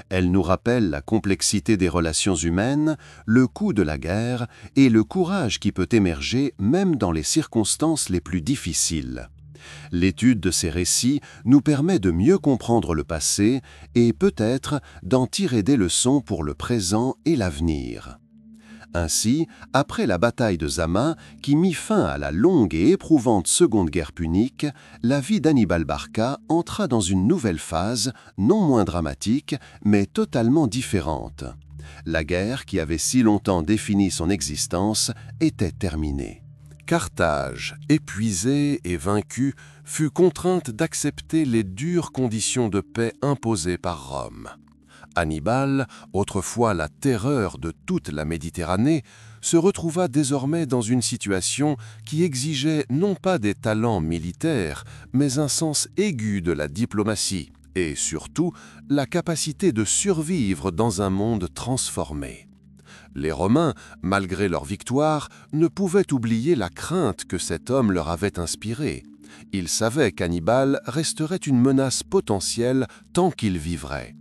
Elle nous rappelle la complexité des relations humaines, le coût de la guerre et le courage qui peut émerger même dans les circonstances les plus difficiles. L'étude de ces récits nous permet de mieux comprendre le passé et peut-être d'en tirer des leçons pour le présent et l'avenir. Ainsi, après la bataille de Zama, qui mit fin à la longue et éprouvante Seconde Guerre punique, la vie d'Hannibal Barca entra dans une nouvelle phase, non moins dramatique, mais totalement différente. La guerre qui avait si longtemps défini son existence était terminée. Carthage, épuisée et vaincue, fut contrainte d'accepter les dures conditions de paix imposées par Rome. Hannibal, autrefois la terreur de toute la Méditerranée, se retrouva désormais dans une situation qui exigeait non pas des talents militaires, mais un sens aigu de la diplomatie et surtout la capacité de survivre dans un monde transformé. Les Romains, malgré leur victoire, ne pouvaient oublier la crainte que cet homme leur avait inspirée. Ils savaient qu'Hannibal resterait une menace potentielle tant qu'il vivrait.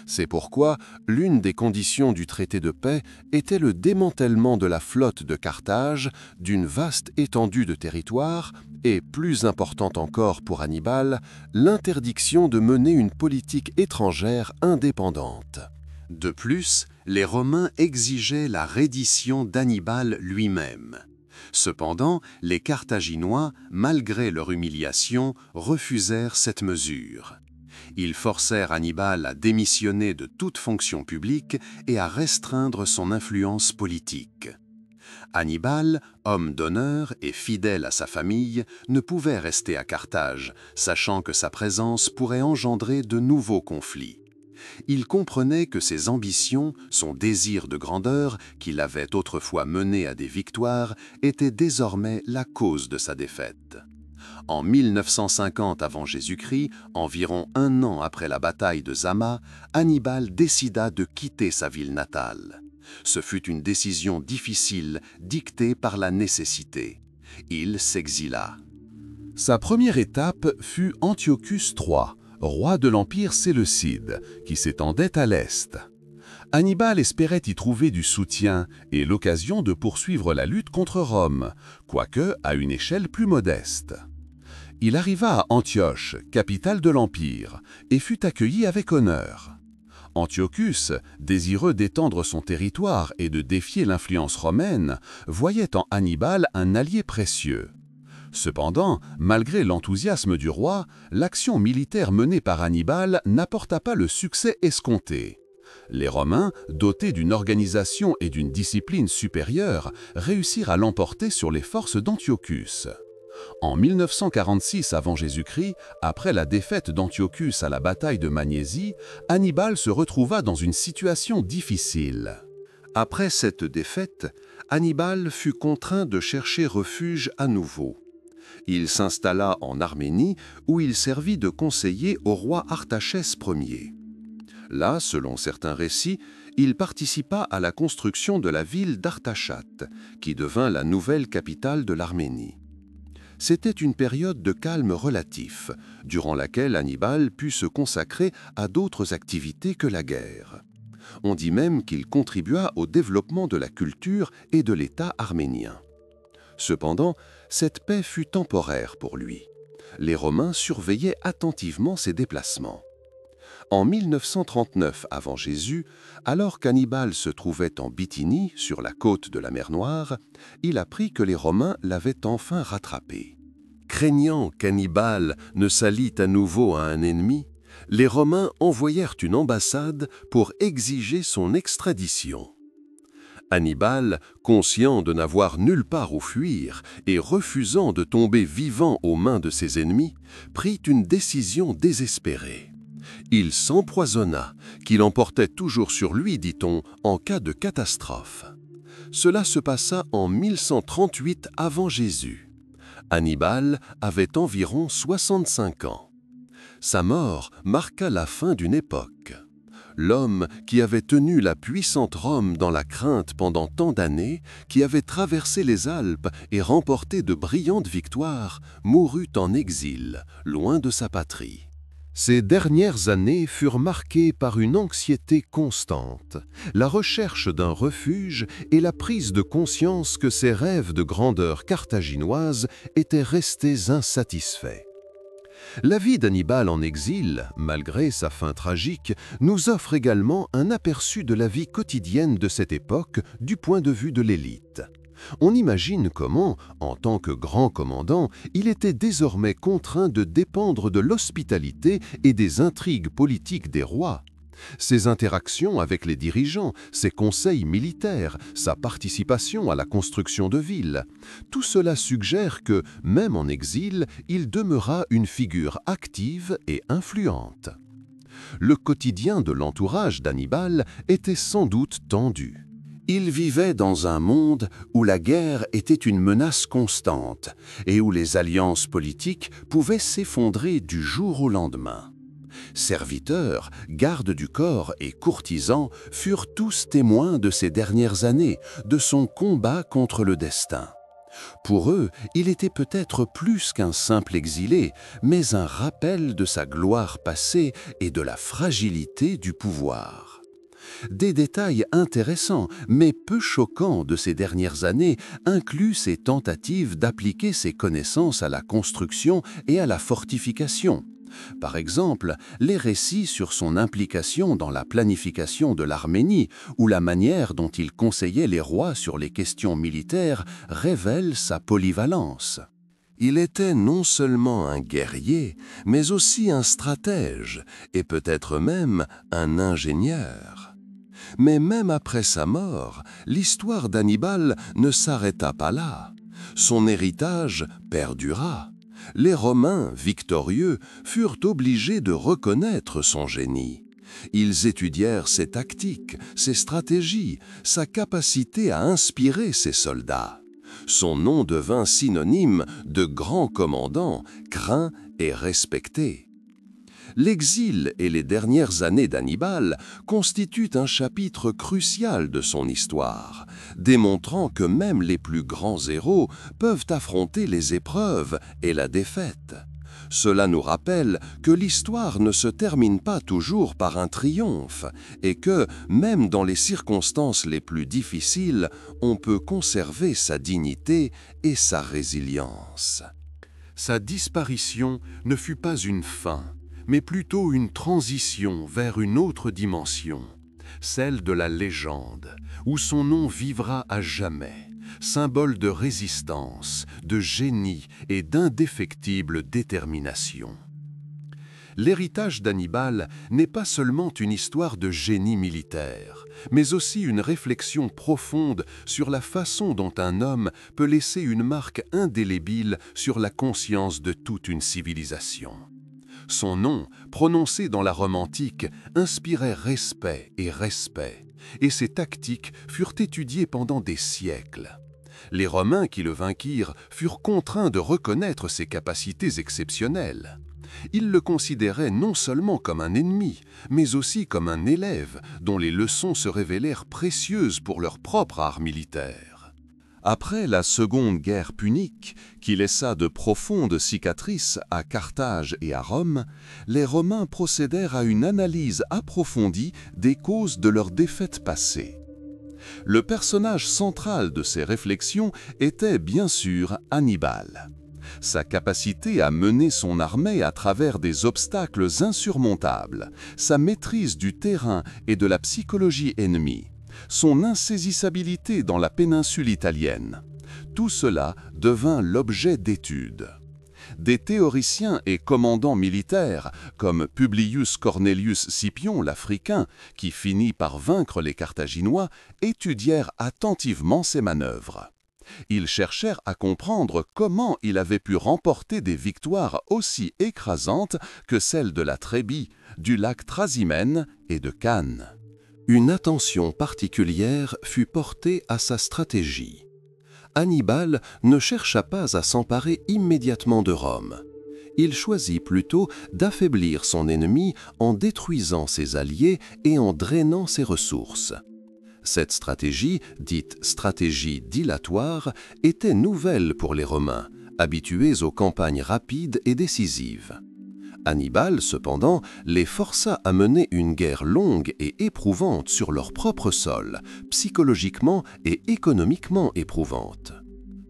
C'est pourquoi l'une des conditions du traité de paix était le démantèlement de la flotte de Carthage, d'une vaste étendue de territoire, et, plus important encore pour Hannibal, l'interdiction de mener une politique étrangère indépendante. De plus, les Romains exigeaient la reddition d'Hannibal lui-même. Cependant, les Carthaginois, malgré leur humiliation, refusèrent cette mesure. Ils forcèrent Hannibal à démissionner de toute fonction publique et à restreindre son influence politique. Hannibal, homme d'honneur et fidèle à sa famille, ne pouvait rester à Carthage, sachant que sa présence pourrait engendrer de nouveaux conflits. Il comprenait que ses ambitions, son désir de grandeur, qui l'avait autrefois mené à des victoires, étaient désormais la cause de sa défaite. En 1950 avant Jésus-Christ, environ un an après la bataille de Zama, Hannibal décida de quitter sa ville natale. Ce fut une décision difficile, dictée par la nécessité. Il s'exila. Sa première étape fut Antiochus III, roi de l'Empire séleucide, qui s'étendait à l'est. Hannibal espérait y trouver du soutien et l'occasion de poursuivre la lutte contre Rome, quoique à une échelle plus modeste. Il arriva à Antioche, capitale de l'Empire, et fut accueilli avec honneur. Antiochus, désireux d'étendre son territoire et de défier l'influence romaine, voyait en Hannibal un allié précieux. Cependant, malgré l'enthousiasme du roi, l'action militaire menée par Hannibal n'apporta pas le succès escompté. Les Romains, dotés d'une organisation et d'une discipline supérieure, réussirent à l'emporter sur les forces d'Antiochus. En 946 avant Jésus-Christ, après la défaite d'Antiochus à la bataille de Magnésie, Hannibal se retrouva dans une situation difficile. Après cette défaite, Hannibal fut contraint de chercher refuge à nouveau. Il s'installa en Arménie où il servit de conseiller au roi Artachès Ier. Là, selon certains récits, il participa à la construction de la ville d'Artachat, qui devint la nouvelle capitale de l'Arménie. C'était une période de calme relatif, durant laquelle Hannibal put se consacrer à d'autres activités que la guerre. On dit même qu'il contribua au développement de la culture et de l'État arménien. Cependant, cette paix fut temporaire pour lui. Les Romains surveillaient attentivement ses déplacements. En 939 avant Jésus, alors qu'Hannibal se trouvait en Bithynie, sur la côte de la mer Noire, il apprit que les Romains l'avaient enfin rattrapé. Craignant qu'Hannibal ne s'allie à nouveau à un ennemi, les Romains envoyèrent une ambassade pour exiger son extradition. Hannibal, conscient de n'avoir nulle part où fuir et refusant de tomber vivant aux mains de ses ennemis, prit une décision désespérée. Il s'empoisonna, qu'il emportait toujours sur lui, dit-on, en cas de catastrophe. Cela se passa en 1138 avant Jésus. Hannibal avait environ 65 ans. Sa mort marqua la fin d'une époque. L'homme qui avait tenu la puissante Rome dans la crainte pendant tant d'années, qui avait traversé les Alpes et remporté de brillantes victoires, mourut en exil, loin de sa patrie. Ces dernières années furent marquées par une anxiété constante, la recherche d'un refuge et la prise de conscience que ses rêves de grandeur carthaginoise étaient restés insatisfaits. La vie d'Hannibal en exil, malgré sa fin tragique, nous offre également un aperçu de la vie quotidienne de cette époque du point de vue de l'élite. On imagine comment, en tant que grand commandant, il était désormais contraint de dépendre de l'hospitalité et des intrigues politiques des rois. Ses interactions avec les dirigeants, ses conseils militaires, sa participation à la construction de villes, tout cela suggère que, même en exil, il demeura une figure active et influente. Le quotidien de l'entourage d'Hannibal était sans doute tendu. Il vivait dans un monde où la guerre était une menace constante et où les alliances politiques pouvaient s'effondrer du jour au lendemain. Serviteurs, gardes du corps et courtisans furent tous témoins de ces dernières années, de son combat contre le destin. Pour eux, il était peut-être plus qu'un simple exilé, mais un rappel de sa gloire passée et de la fragilité du pouvoir. Des détails intéressants, mais peu choquants de ces dernières années incluent ses tentatives d'appliquer ses connaissances à la construction et à la fortification. Par exemple, les récits sur son implication dans la planification de l'Arménie ou la manière dont il conseillait les rois sur les questions militaires révèlent sa polyvalence. Il était non seulement un guerrier, mais aussi un stratège et peut-être même un ingénieur. Mais même après sa mort, l'histoire d'Hannibal ne s'arrêta pas là. Son héritage perdura. Les Romains, victorieux, furent obligés de reconnaître son génie. Ils étudièrent ses tactiques, ses stratégies, sa capacité à inspirer ses soldats. Son nom devint synonyme de grand commandant, craint et respecté. L'exil et les dernières années d'Hannibal constituent un chapitre crucial de son histoire, démontrant que même les plus grands héros peuvent affronter les épreuves et la défaite. Cela nous rappelle que l'histoire ne se termine pas toujours par un triomphe et que, même dans les circonstances les plus difficiles, on peut conserver sa dignité et sa résilience. Sa disparition ne fut pas une fin, mais plutôt une transition vers une autre dimension, celle de la légende, où son nom vivra à jamais, symbole de résistance, de génie et d'indéfectible détermination. L'héritage d'Hannibal n'est pas seulement une histoire de génie militaire, mais aussi une réflexion profonde sur la façon dont un homme peut laisser une marque indélébile sur la conscience de toute une civilisation. Son nom, prononcé dans la Rome antique, inspirait respect, et ses tactiques furent étudiées pendant des siècles. Les Romains qui le vainquirent furent contraints de reconnaître ses capacités exceptionnelles. Ils le considéraient non seulement comme un ennemi, mais aussi comme un élève dont les leçons se révélèrent précieuses pour leur propre art militaire. Après la Seconde Guerre punique, qui laissa de profondes cicatrices à Carthage et à Rome, les Romains procédèrent à une analyse approfondie des causes de leur défaite passée. Le personnage central de ces réflexions était bien sûr Hannibal. Sa capacité à mener son armée à travers des obstacles insurmontables, sa maîtrise du terrain et de la psychologie ennemie, son insaisissabilité dans la péninsule italienne, tout cela devint l'objet d'études. Des théoriciens et commandants militaires, comme Publius Cornelius Scipion l'Africain, qui finit par vaincre les Carthaginois, étudièrent attentivement ses manœuvres. Ils cherchèrent à comprendre comment il avait pu remporter des victoires aussi écrasantes que celles de la Trébie, du lac Trasimène et de Cannes. Une attention particulière fut portée à sa stratégie. Hannibal ne chercha pas à s'emparer immédiatement de Rome. Il choisit plutôt d'affaiblir son ennemi en détruisant ses alliés et en drainant ses ressources. Cette stratégie, dite stratégie dilatoire, était nouvelle pour les Romains, habitués aux campagnes rapides et décisives. Hannibal, cependant, les força à mener une guerre longue et éprouvante sur leur propre sol, psychologiquement et économiquement éprouvante.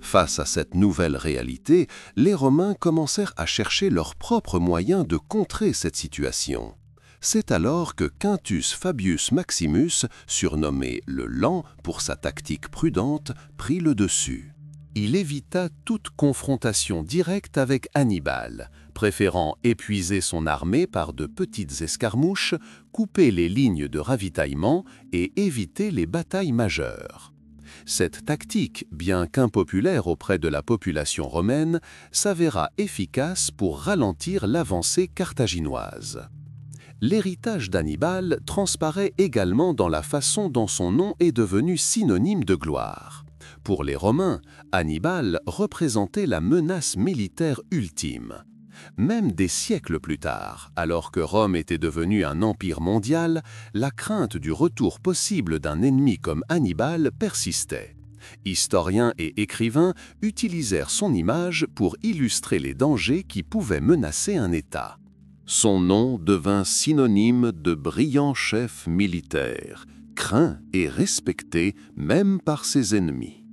Face à cette nouvelle réalité, les Romains commencèrent à chercher leurs propres moyens de contrer cette situation. C'est alors que Quintus Fabius Maximus, surnommé le Lent pour sa tactique prudente, prit le dessus. Il évita toute confrontation directe avec Hannibal, préférant épuiser son armée par de petites escarmouches, couper les lignes de ravitaillement et éviter les batailles majeures. Cette tactique, bien qu'impopulaire auprès de la population romaine, s'avéra efficace pour ralentir l'avancée carthaginoise. L'héritage d'Hannibal transparaît également dans la façon dont son nom est devenu synonyme de gloire. Pour les Romains, Hannibal représentait la menace militaire ultime. Même des siècles plus tard, alors que Rome était devenue un empire mondial, la crainte du retour possible d'un ennemi comme Hannibal persistait. Historiens et écrivains utilisèrent son image pour illustrer les dangers qui pouvaient menacer un État. Son nom devint synonyme de brillant chef militaire, craint et respecté même par ses ennemis.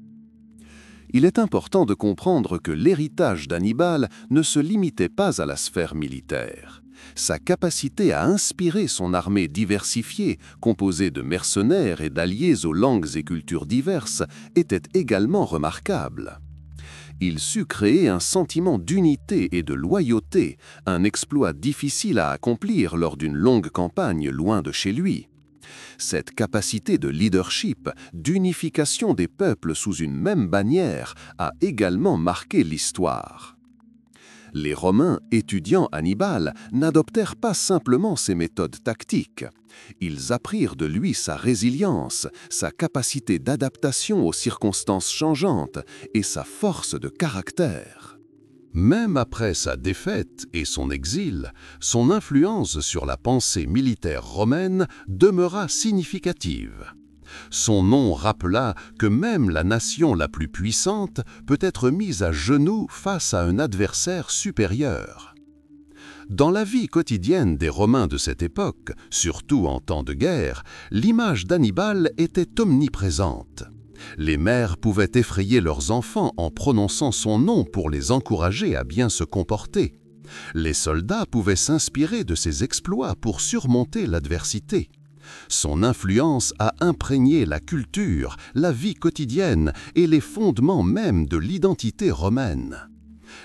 Il est important de comprendre que l'héritage d'Hannibal ne se limitait pas à la sphère militaire. Sa capacité à inspirer son armée diversifiée, composée de mercenaires et d'alliés aux langues et cultures diverses, était également remarquable. Il sut créer un sentiment d'unité et de loyauté, un exploit difficile à accomplir lors d'une longue campagne loin de chez lui. Cette capacité de leadership, d'unification des peuples sous une même bannière, a également marqué l'histoire. Les Romains étudiant Hannibal n'adoptèrent pas simplement ses méthodes tactiques. Ils apprirent de lui sa résilience, sa capacité d'adaptation aux circonstances changeantes et sa force de caractère. Même après sa défaite et son exil, son influence sur la pensée militaire romaine demeura significative. Son nom rappela que même la nation la plus puissante peut être mise à genoux face à un adversaire supérieur. Dans la vie quotidienne des Romains de cette époque, surtout en temps de guerre, l'image d'Hannibal était omniprésente. Les mères pouvaient effrayer leurs enfants en prononçant son nom pour les encourager à bien se comporter. Les soldats pouvaient s'inspirer de ses exploits pour surmonter l'adversité. Son influence a imprégné la culture, la vie quotidienne et les fondements même de l'identité romaine.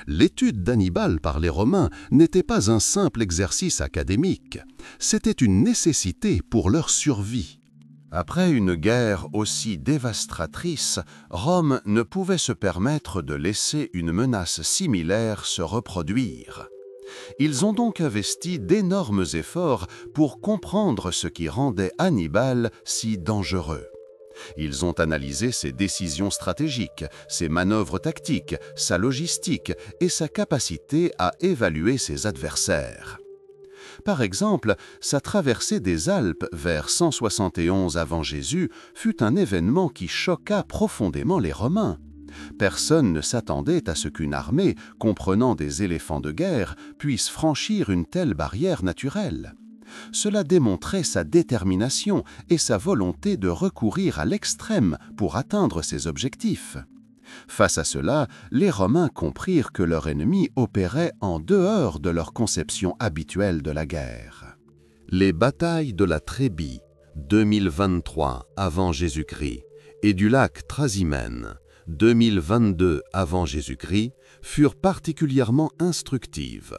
L'étude d'Hannibal par les Romains n'était pas un simple exercice académique, c'était une nécessité pour leur survie. Après une guerre aussi dévastatrice, Rome ne pouvait se permettre de laisser une menace similaire se reproduire. Ils ont donc investi d'énormes efforts pour comprendre ce qui rendait Hannibal si dangereux. Ils ont analysé ses décisions stratégiques, ses manœuvres tactiques, sa logistique et sa capacité à évaluer ses adversaires. Par exemple, sa traversée des Alpes vers 171 avant Jésus fut un événement qui choqua profondément les Romains. Personne ne s'attendait à ce qu'une armée, comprenant des éléphants de guerre, puisse franchir une telle barrière naturelle. Cela démontrait sa détermination et sa volonté de recourir à l'extrême pour atteindre ses objectifs. Face à cela, les Romains comprirent que leur ennemi opérait en dehors de leur conception habituelle de la guerre. Les batailles de la Trébie, 2023 avant Jésus-Christ, et du lac Trasimène, 2022 avant Jésus-Christ, furent particulièrement instructives.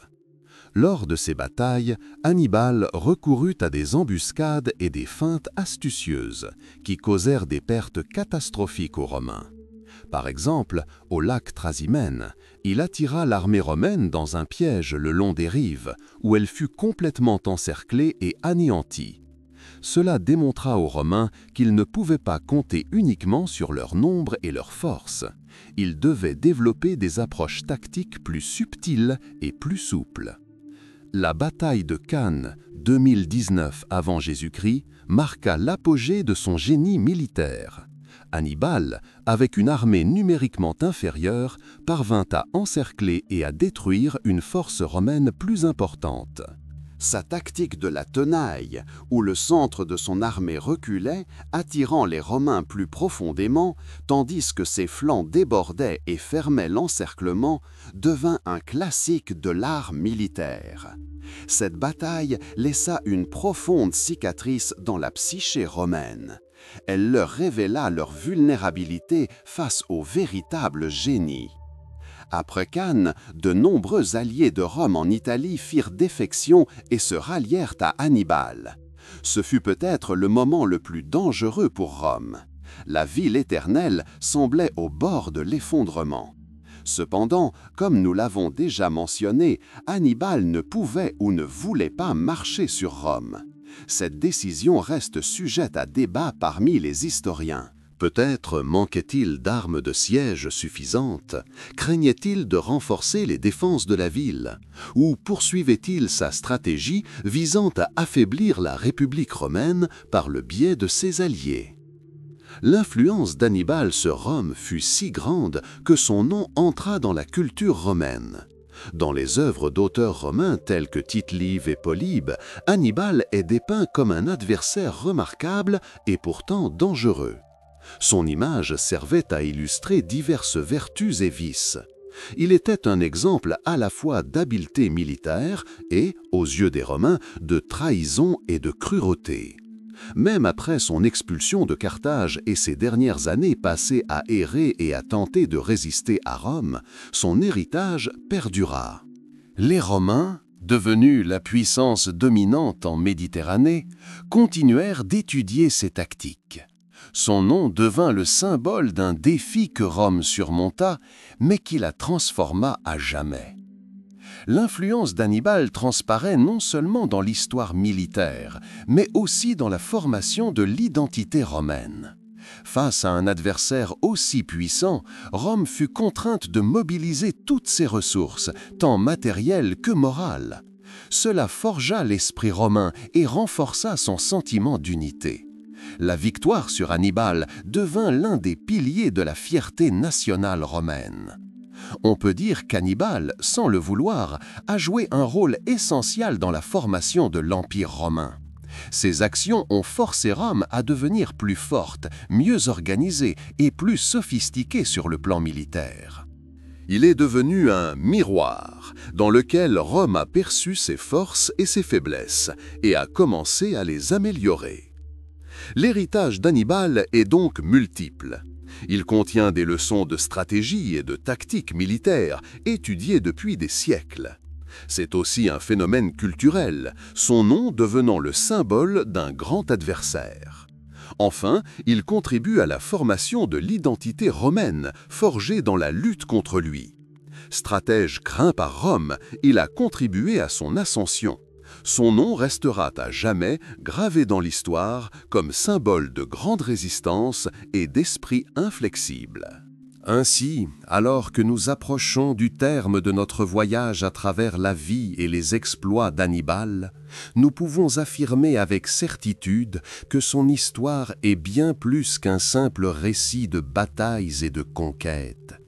Lors de ces batailles, Hannibal recourut à des embuscades et des feintes astucieuses qui causèrent des pertes catastrophiques aux Romains. Par exemple, au lac Trasimène, il attira l'armée romaine dans un piège le long des rives, où elle fut complètement encerclée et anéantie. Cela démontra aux Romains qu'ils ne pouvaient pas compter uniquement sur leur nombre et leur force. Ils devaient développer des approches tactiques plus subtiles et plus souples. La bataille de Cannes, 2019 avant Jésus-Christ, marqua l'apogée de son génie militaire. Hannibal, avec une armée numériquement inférieure, parvint à encercler et à détruire une force romaine plus importante. Sa tactique de la tenaille, où le centre de son armée reculait, attirant les Romains plus profondément, tandis que ses flancs débordaient et fermaient l'encerclement, devint un classique de l'art militaire. Cette bataille laissa une profonde cicatrice dans la psyché romaine. Elle leur révéla leur vulnérabilité face au véritable génie. Après Cannes, de nombreux alliés de Rome en Italie firent défection et se rallièrent à Hannibal. Ce fut peut-être le moment le plus dangereux pour Rome. La ville éternelle semblait au bord de l'effondrement. Cependant, comme nous l'avons déjà mentionné, Hannibal ne pouvait ou ne voulait pas marcher sur Rome. Cette décision reste sujette à débat parmi les historiens. Peut-être manquait-il d'armes de siège suffisantes, craignait-il de renforcer les défenses de la ville, ou poursuivait-il sa stratégie visant à affaiblir la République romaine par le biais de ses alliés? L'influence d'Hannibal sur Rome fut si grande que son nom entra dans la culture romaine. Dans les œuvres d'auteurs romains tels que Tite-Live et Polybe, Hannibal est dépeint comme un adversaire remarquable et pourtant dangereux. Son image servait à illustrer diverses vertus et vices. Il était un exemple à la fois d'habileté militaire et, aux yeux des Romains, de trahison et de cruauté. Même après son expulsion de Carthage et ses dernières années passées à errer et à tenter de résister à Rome, son héritage perdura. Les Romains, devenus la puissance dominante en Méditerranée, continuèrent d'étudier ses tactiques. Son nom devint le symbole d'un défi que Rome surmonta, mais qui la transforma à jamais. L'influence d'Hannibal transparaît non seulement dans l'histoire militaire, mais aussi dans la formation de l'identité romaine. Face à un adversaire aussi puissant, Rome fut contrainte de mobiliser toutes ses ressources, tant matérielles que morales. Cela forgea l'esprit romain et renforça son sentiment d'unité. La victoire sur Hannibal devint l'un des piliers de la fierté nationale romaine. On peut dire qu'Hannibal, sans le vouloir, a joué un rôle essentiel dans la formation de l'Empire romain. Ses actions ont forcé Rome à devenir plus forte, mieux organisée et plus sophistiquée sur le plan militaire. Il est devenu un miroir dans lequel Rome a perçu ses forces et ses faiblesses et a commencé à les améliorer. L'héritage d'Hannibal est donc multiple. Il contient des leçons de stratégie et de tactique militaire étudiées depuis des siècles. C'est aussi un phénomène culturel, son nom devenant le symbole d'un grand adversaire. Enfin, il contribue à la formation de l'identité romaine, forgée dans la lutte contre lui. Stratège craint par Rome, il a contribué à son ascension. Son nom restera à jamais gravé dans l'histoire comme symbole de grande résistance et d'esprit inflexible. Ainsi, alors que nous approchons du terme de notre voyage à travers la vie et les exploits d'Hannibal, nous pouvons affirmer avec certitude que son histoire est bien plus qu'un simple récit de batailles et de conquêtes.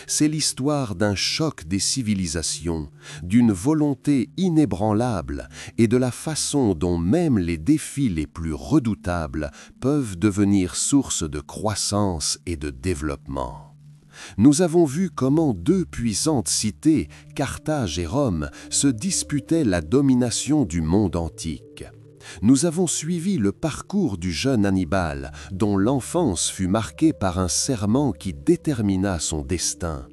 C'est l'histoire d'un choc des civilisations, d'une volonté inébranlable et de la façon dont même les défis les plus redoutables peuvent devenir source de croissance et de développement. Nous avons vu comment deux puissantes cités, Carthage et Rome, se disputaient la domination du monde antique. Nous avons suivi le parcours du jeune Hannibal, dont l'enfance fut marquée par un serment qui détermina son destin.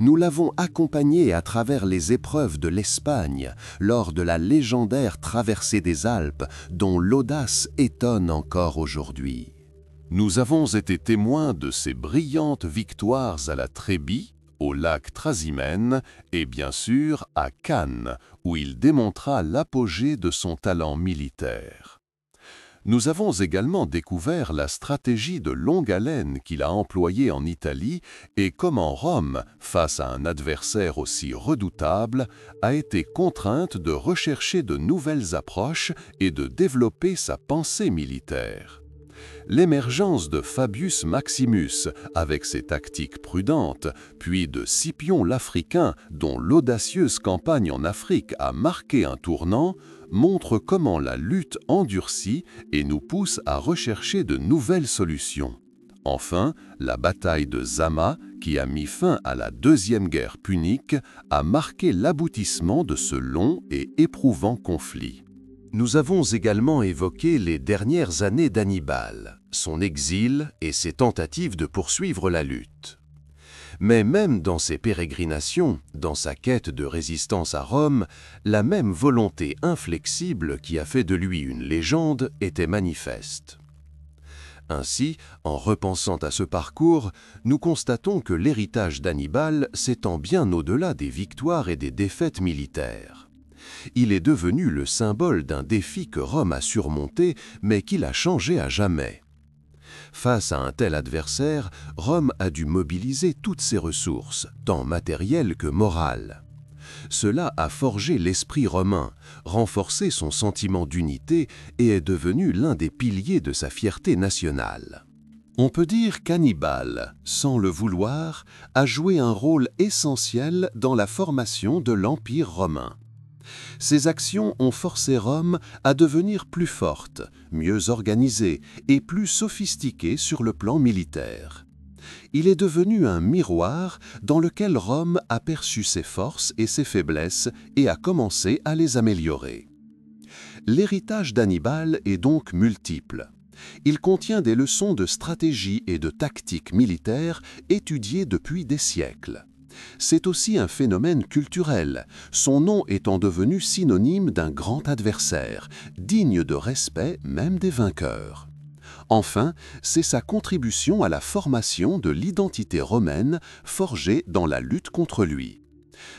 Nous l'avons accompagné à travers les épreuves de l'Espagne, lors de la légendaire traversée des Alpes, dont l'audace étonne encore aujourd'hui. Nous avons été témoins de ses brillantes victoires à la Trébie, au lac Trasimène et bien sûr à Cannes, où il démontra l'apogée de son talent militaire. Nous avons également découvert la stratégie de longue haleine qu'il a employée en Italie et comment Rome, face à un adversaire aussi redoutable, a été contrainte de rechercher de nouvelles approches et de développer sa pensée militaire. L'émergence de Fabius Maximus, avec ses tactiques prudentes, puis de Scipion l'Africain, dont l'audacieuse campagne en Afrique a marqué un tournant, montre comment la lutte endurcit et nous pousse à rechercher de nouvelles solutions. Enfin, la bataille de Zama, qui a mis fin à la Deuxième Guerre punique, a marqué l'aboutissement de ce long et éprouvant conflit. Nous avons également évoqué les dernières années d'Hannibal, son exil et ses tentatives de poursuivre la lutte. Mais même dans ses pérégrinations, dans sa quête de résistance à Rome, la même volonté inflexible qui a fait de lui une légende était manifeste. Ainsi, en repensant à ce parcours, nous constatons que l'héritage d'Hannibal s'étend bien au-delà des victoires et des défaites militaires. Il est devenu le symbole d'un défi que Rome a surmonté, mais qu'il a changé à jamais. Face à un tel adversaire, Rome a dû mobiliser toutes ses ressources, tant matérielles que morales. Cela a forgé l'esprit romain, renforcé son sentiment d'unité et est devenu l'un des piliers de sa fierté nationale. On peut dire qu'Hannibal, sans le vouloir, a joué un rôle essentiel dans la formation de l'Empire romain. Ses actions ont forcé Rome à devenir plus forte, mieux organisée et plus sophistiquée sur le plan militaire. Il est devenu un miroir dans lequel Rome a perçu ses forces et ses faiblesses et a commencé à les améliorer. L'héritage d'Hannibal est donc multiple. Il contient des leçons de stratégie et de tactique militaire étudiées depuis des siècles. C'est aussi un phénomène culturel, son nom étant devenu synonyme d'un grand adversaire, digne de respect même des vainqueurs. Enfin, c'est sa contribution à la formation de l'identité romaine forgée dans la lutte contre lui.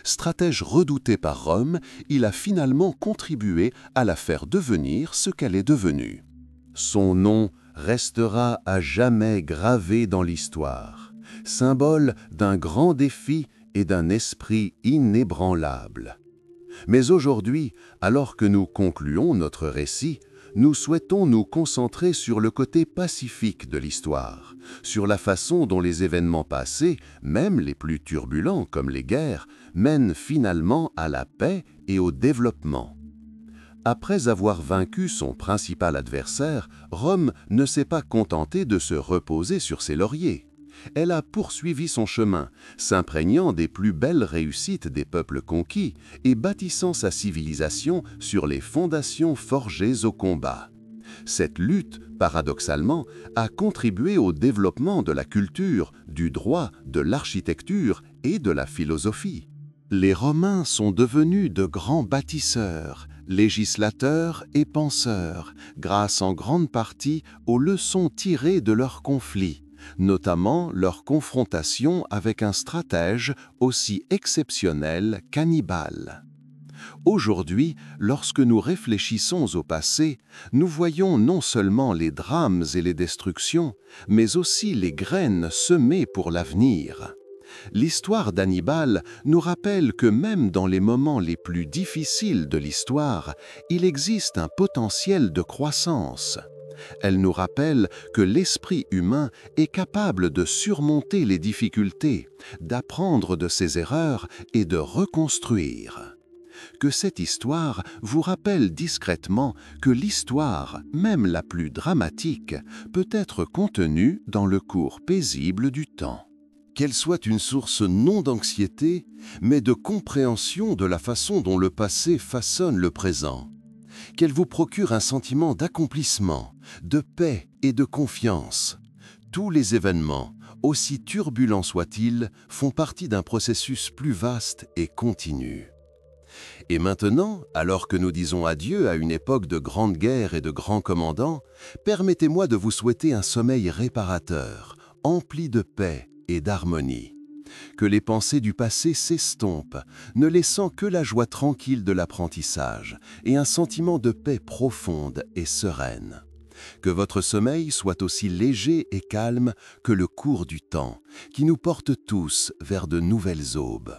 Stratège redouté par Rome, il a finalement contribué à la faire devenir ce qu'elle est devenue. Son nom restera à jamais gravé dans l'histoire, symbole d'un grand défi et d'un esprit inébranlable. Mais aujourd'hui, alors que nous concluons notre récit, nous souhaitons nous concentrer sur le côté pacifique de l'histoire, sur la façon dont les événements passés, même les plus turbulents comme les guerres, mènent finalement à la paix et au développement. Après avoir vaincu son principal adversaire, Rome ne s'est pas contentée de se reposer sur ses lauriers. Elle a poursuivi son chemin, s'imprégnant des plus belles réussites des peuples conquis et bâtissant sa civilisation sur les fondations forgées au combat. Cette lutte, paradoxalement, a contribué au développement de la culture, du droit, de l'architecture et de la philosophie. Les Romains sont devenus de grands bâtisseurs, législateurs et penseurs, grâce en grande partie aux leçons tirées de leurs conflits, notamment leur confrontation avec un stratège aussi exceptionnel qu'Hannibal. Aujourd'hui, lorsque nous réfléchissons au passé, nous voyons non seulement les drames et les destructions, mais aussi les graines semées pour l'avenir. L'histoire d'Hannibal nous rappelle que même dans les moments les plus difficiles de l'histoire, il existe un potentiel de croissance. Elle nous rappelle que l'esprit humain est capable de surmonter les difficultés, d'apprendre de ses erreurs et de reconstruire. Que cette histoire vous rappelle discrètement que l'histoire, même la plus dramatique, peut être contenue dans le cours paisible du temps. Qu'elle soit une source non d'anxiété, mais de compréhension de la façon dont le passé façonne le présent. Qu'elle vous procure un sentiment d'accomplissement, de paix et de confiance. Tous les événements, aussi turbulents soient-ils, font partie d'un processus plus vaste et continu. Et maintenant, alors que nous disons adieu à une époque de grandes guerres et de grands commandants, permettez-moi de vous souhaiter un sommeil réparateur, empli de paix et d'harmonie. Que les pensées du passé s'estompent, ne laissant que la joie tranquille de l'apprentissage et un sentiment de paix profonde et sereine. Que votre sommeil soit aussi léger et calme que le cours du temps, qui nous porte tous vers de nouvelles aubes.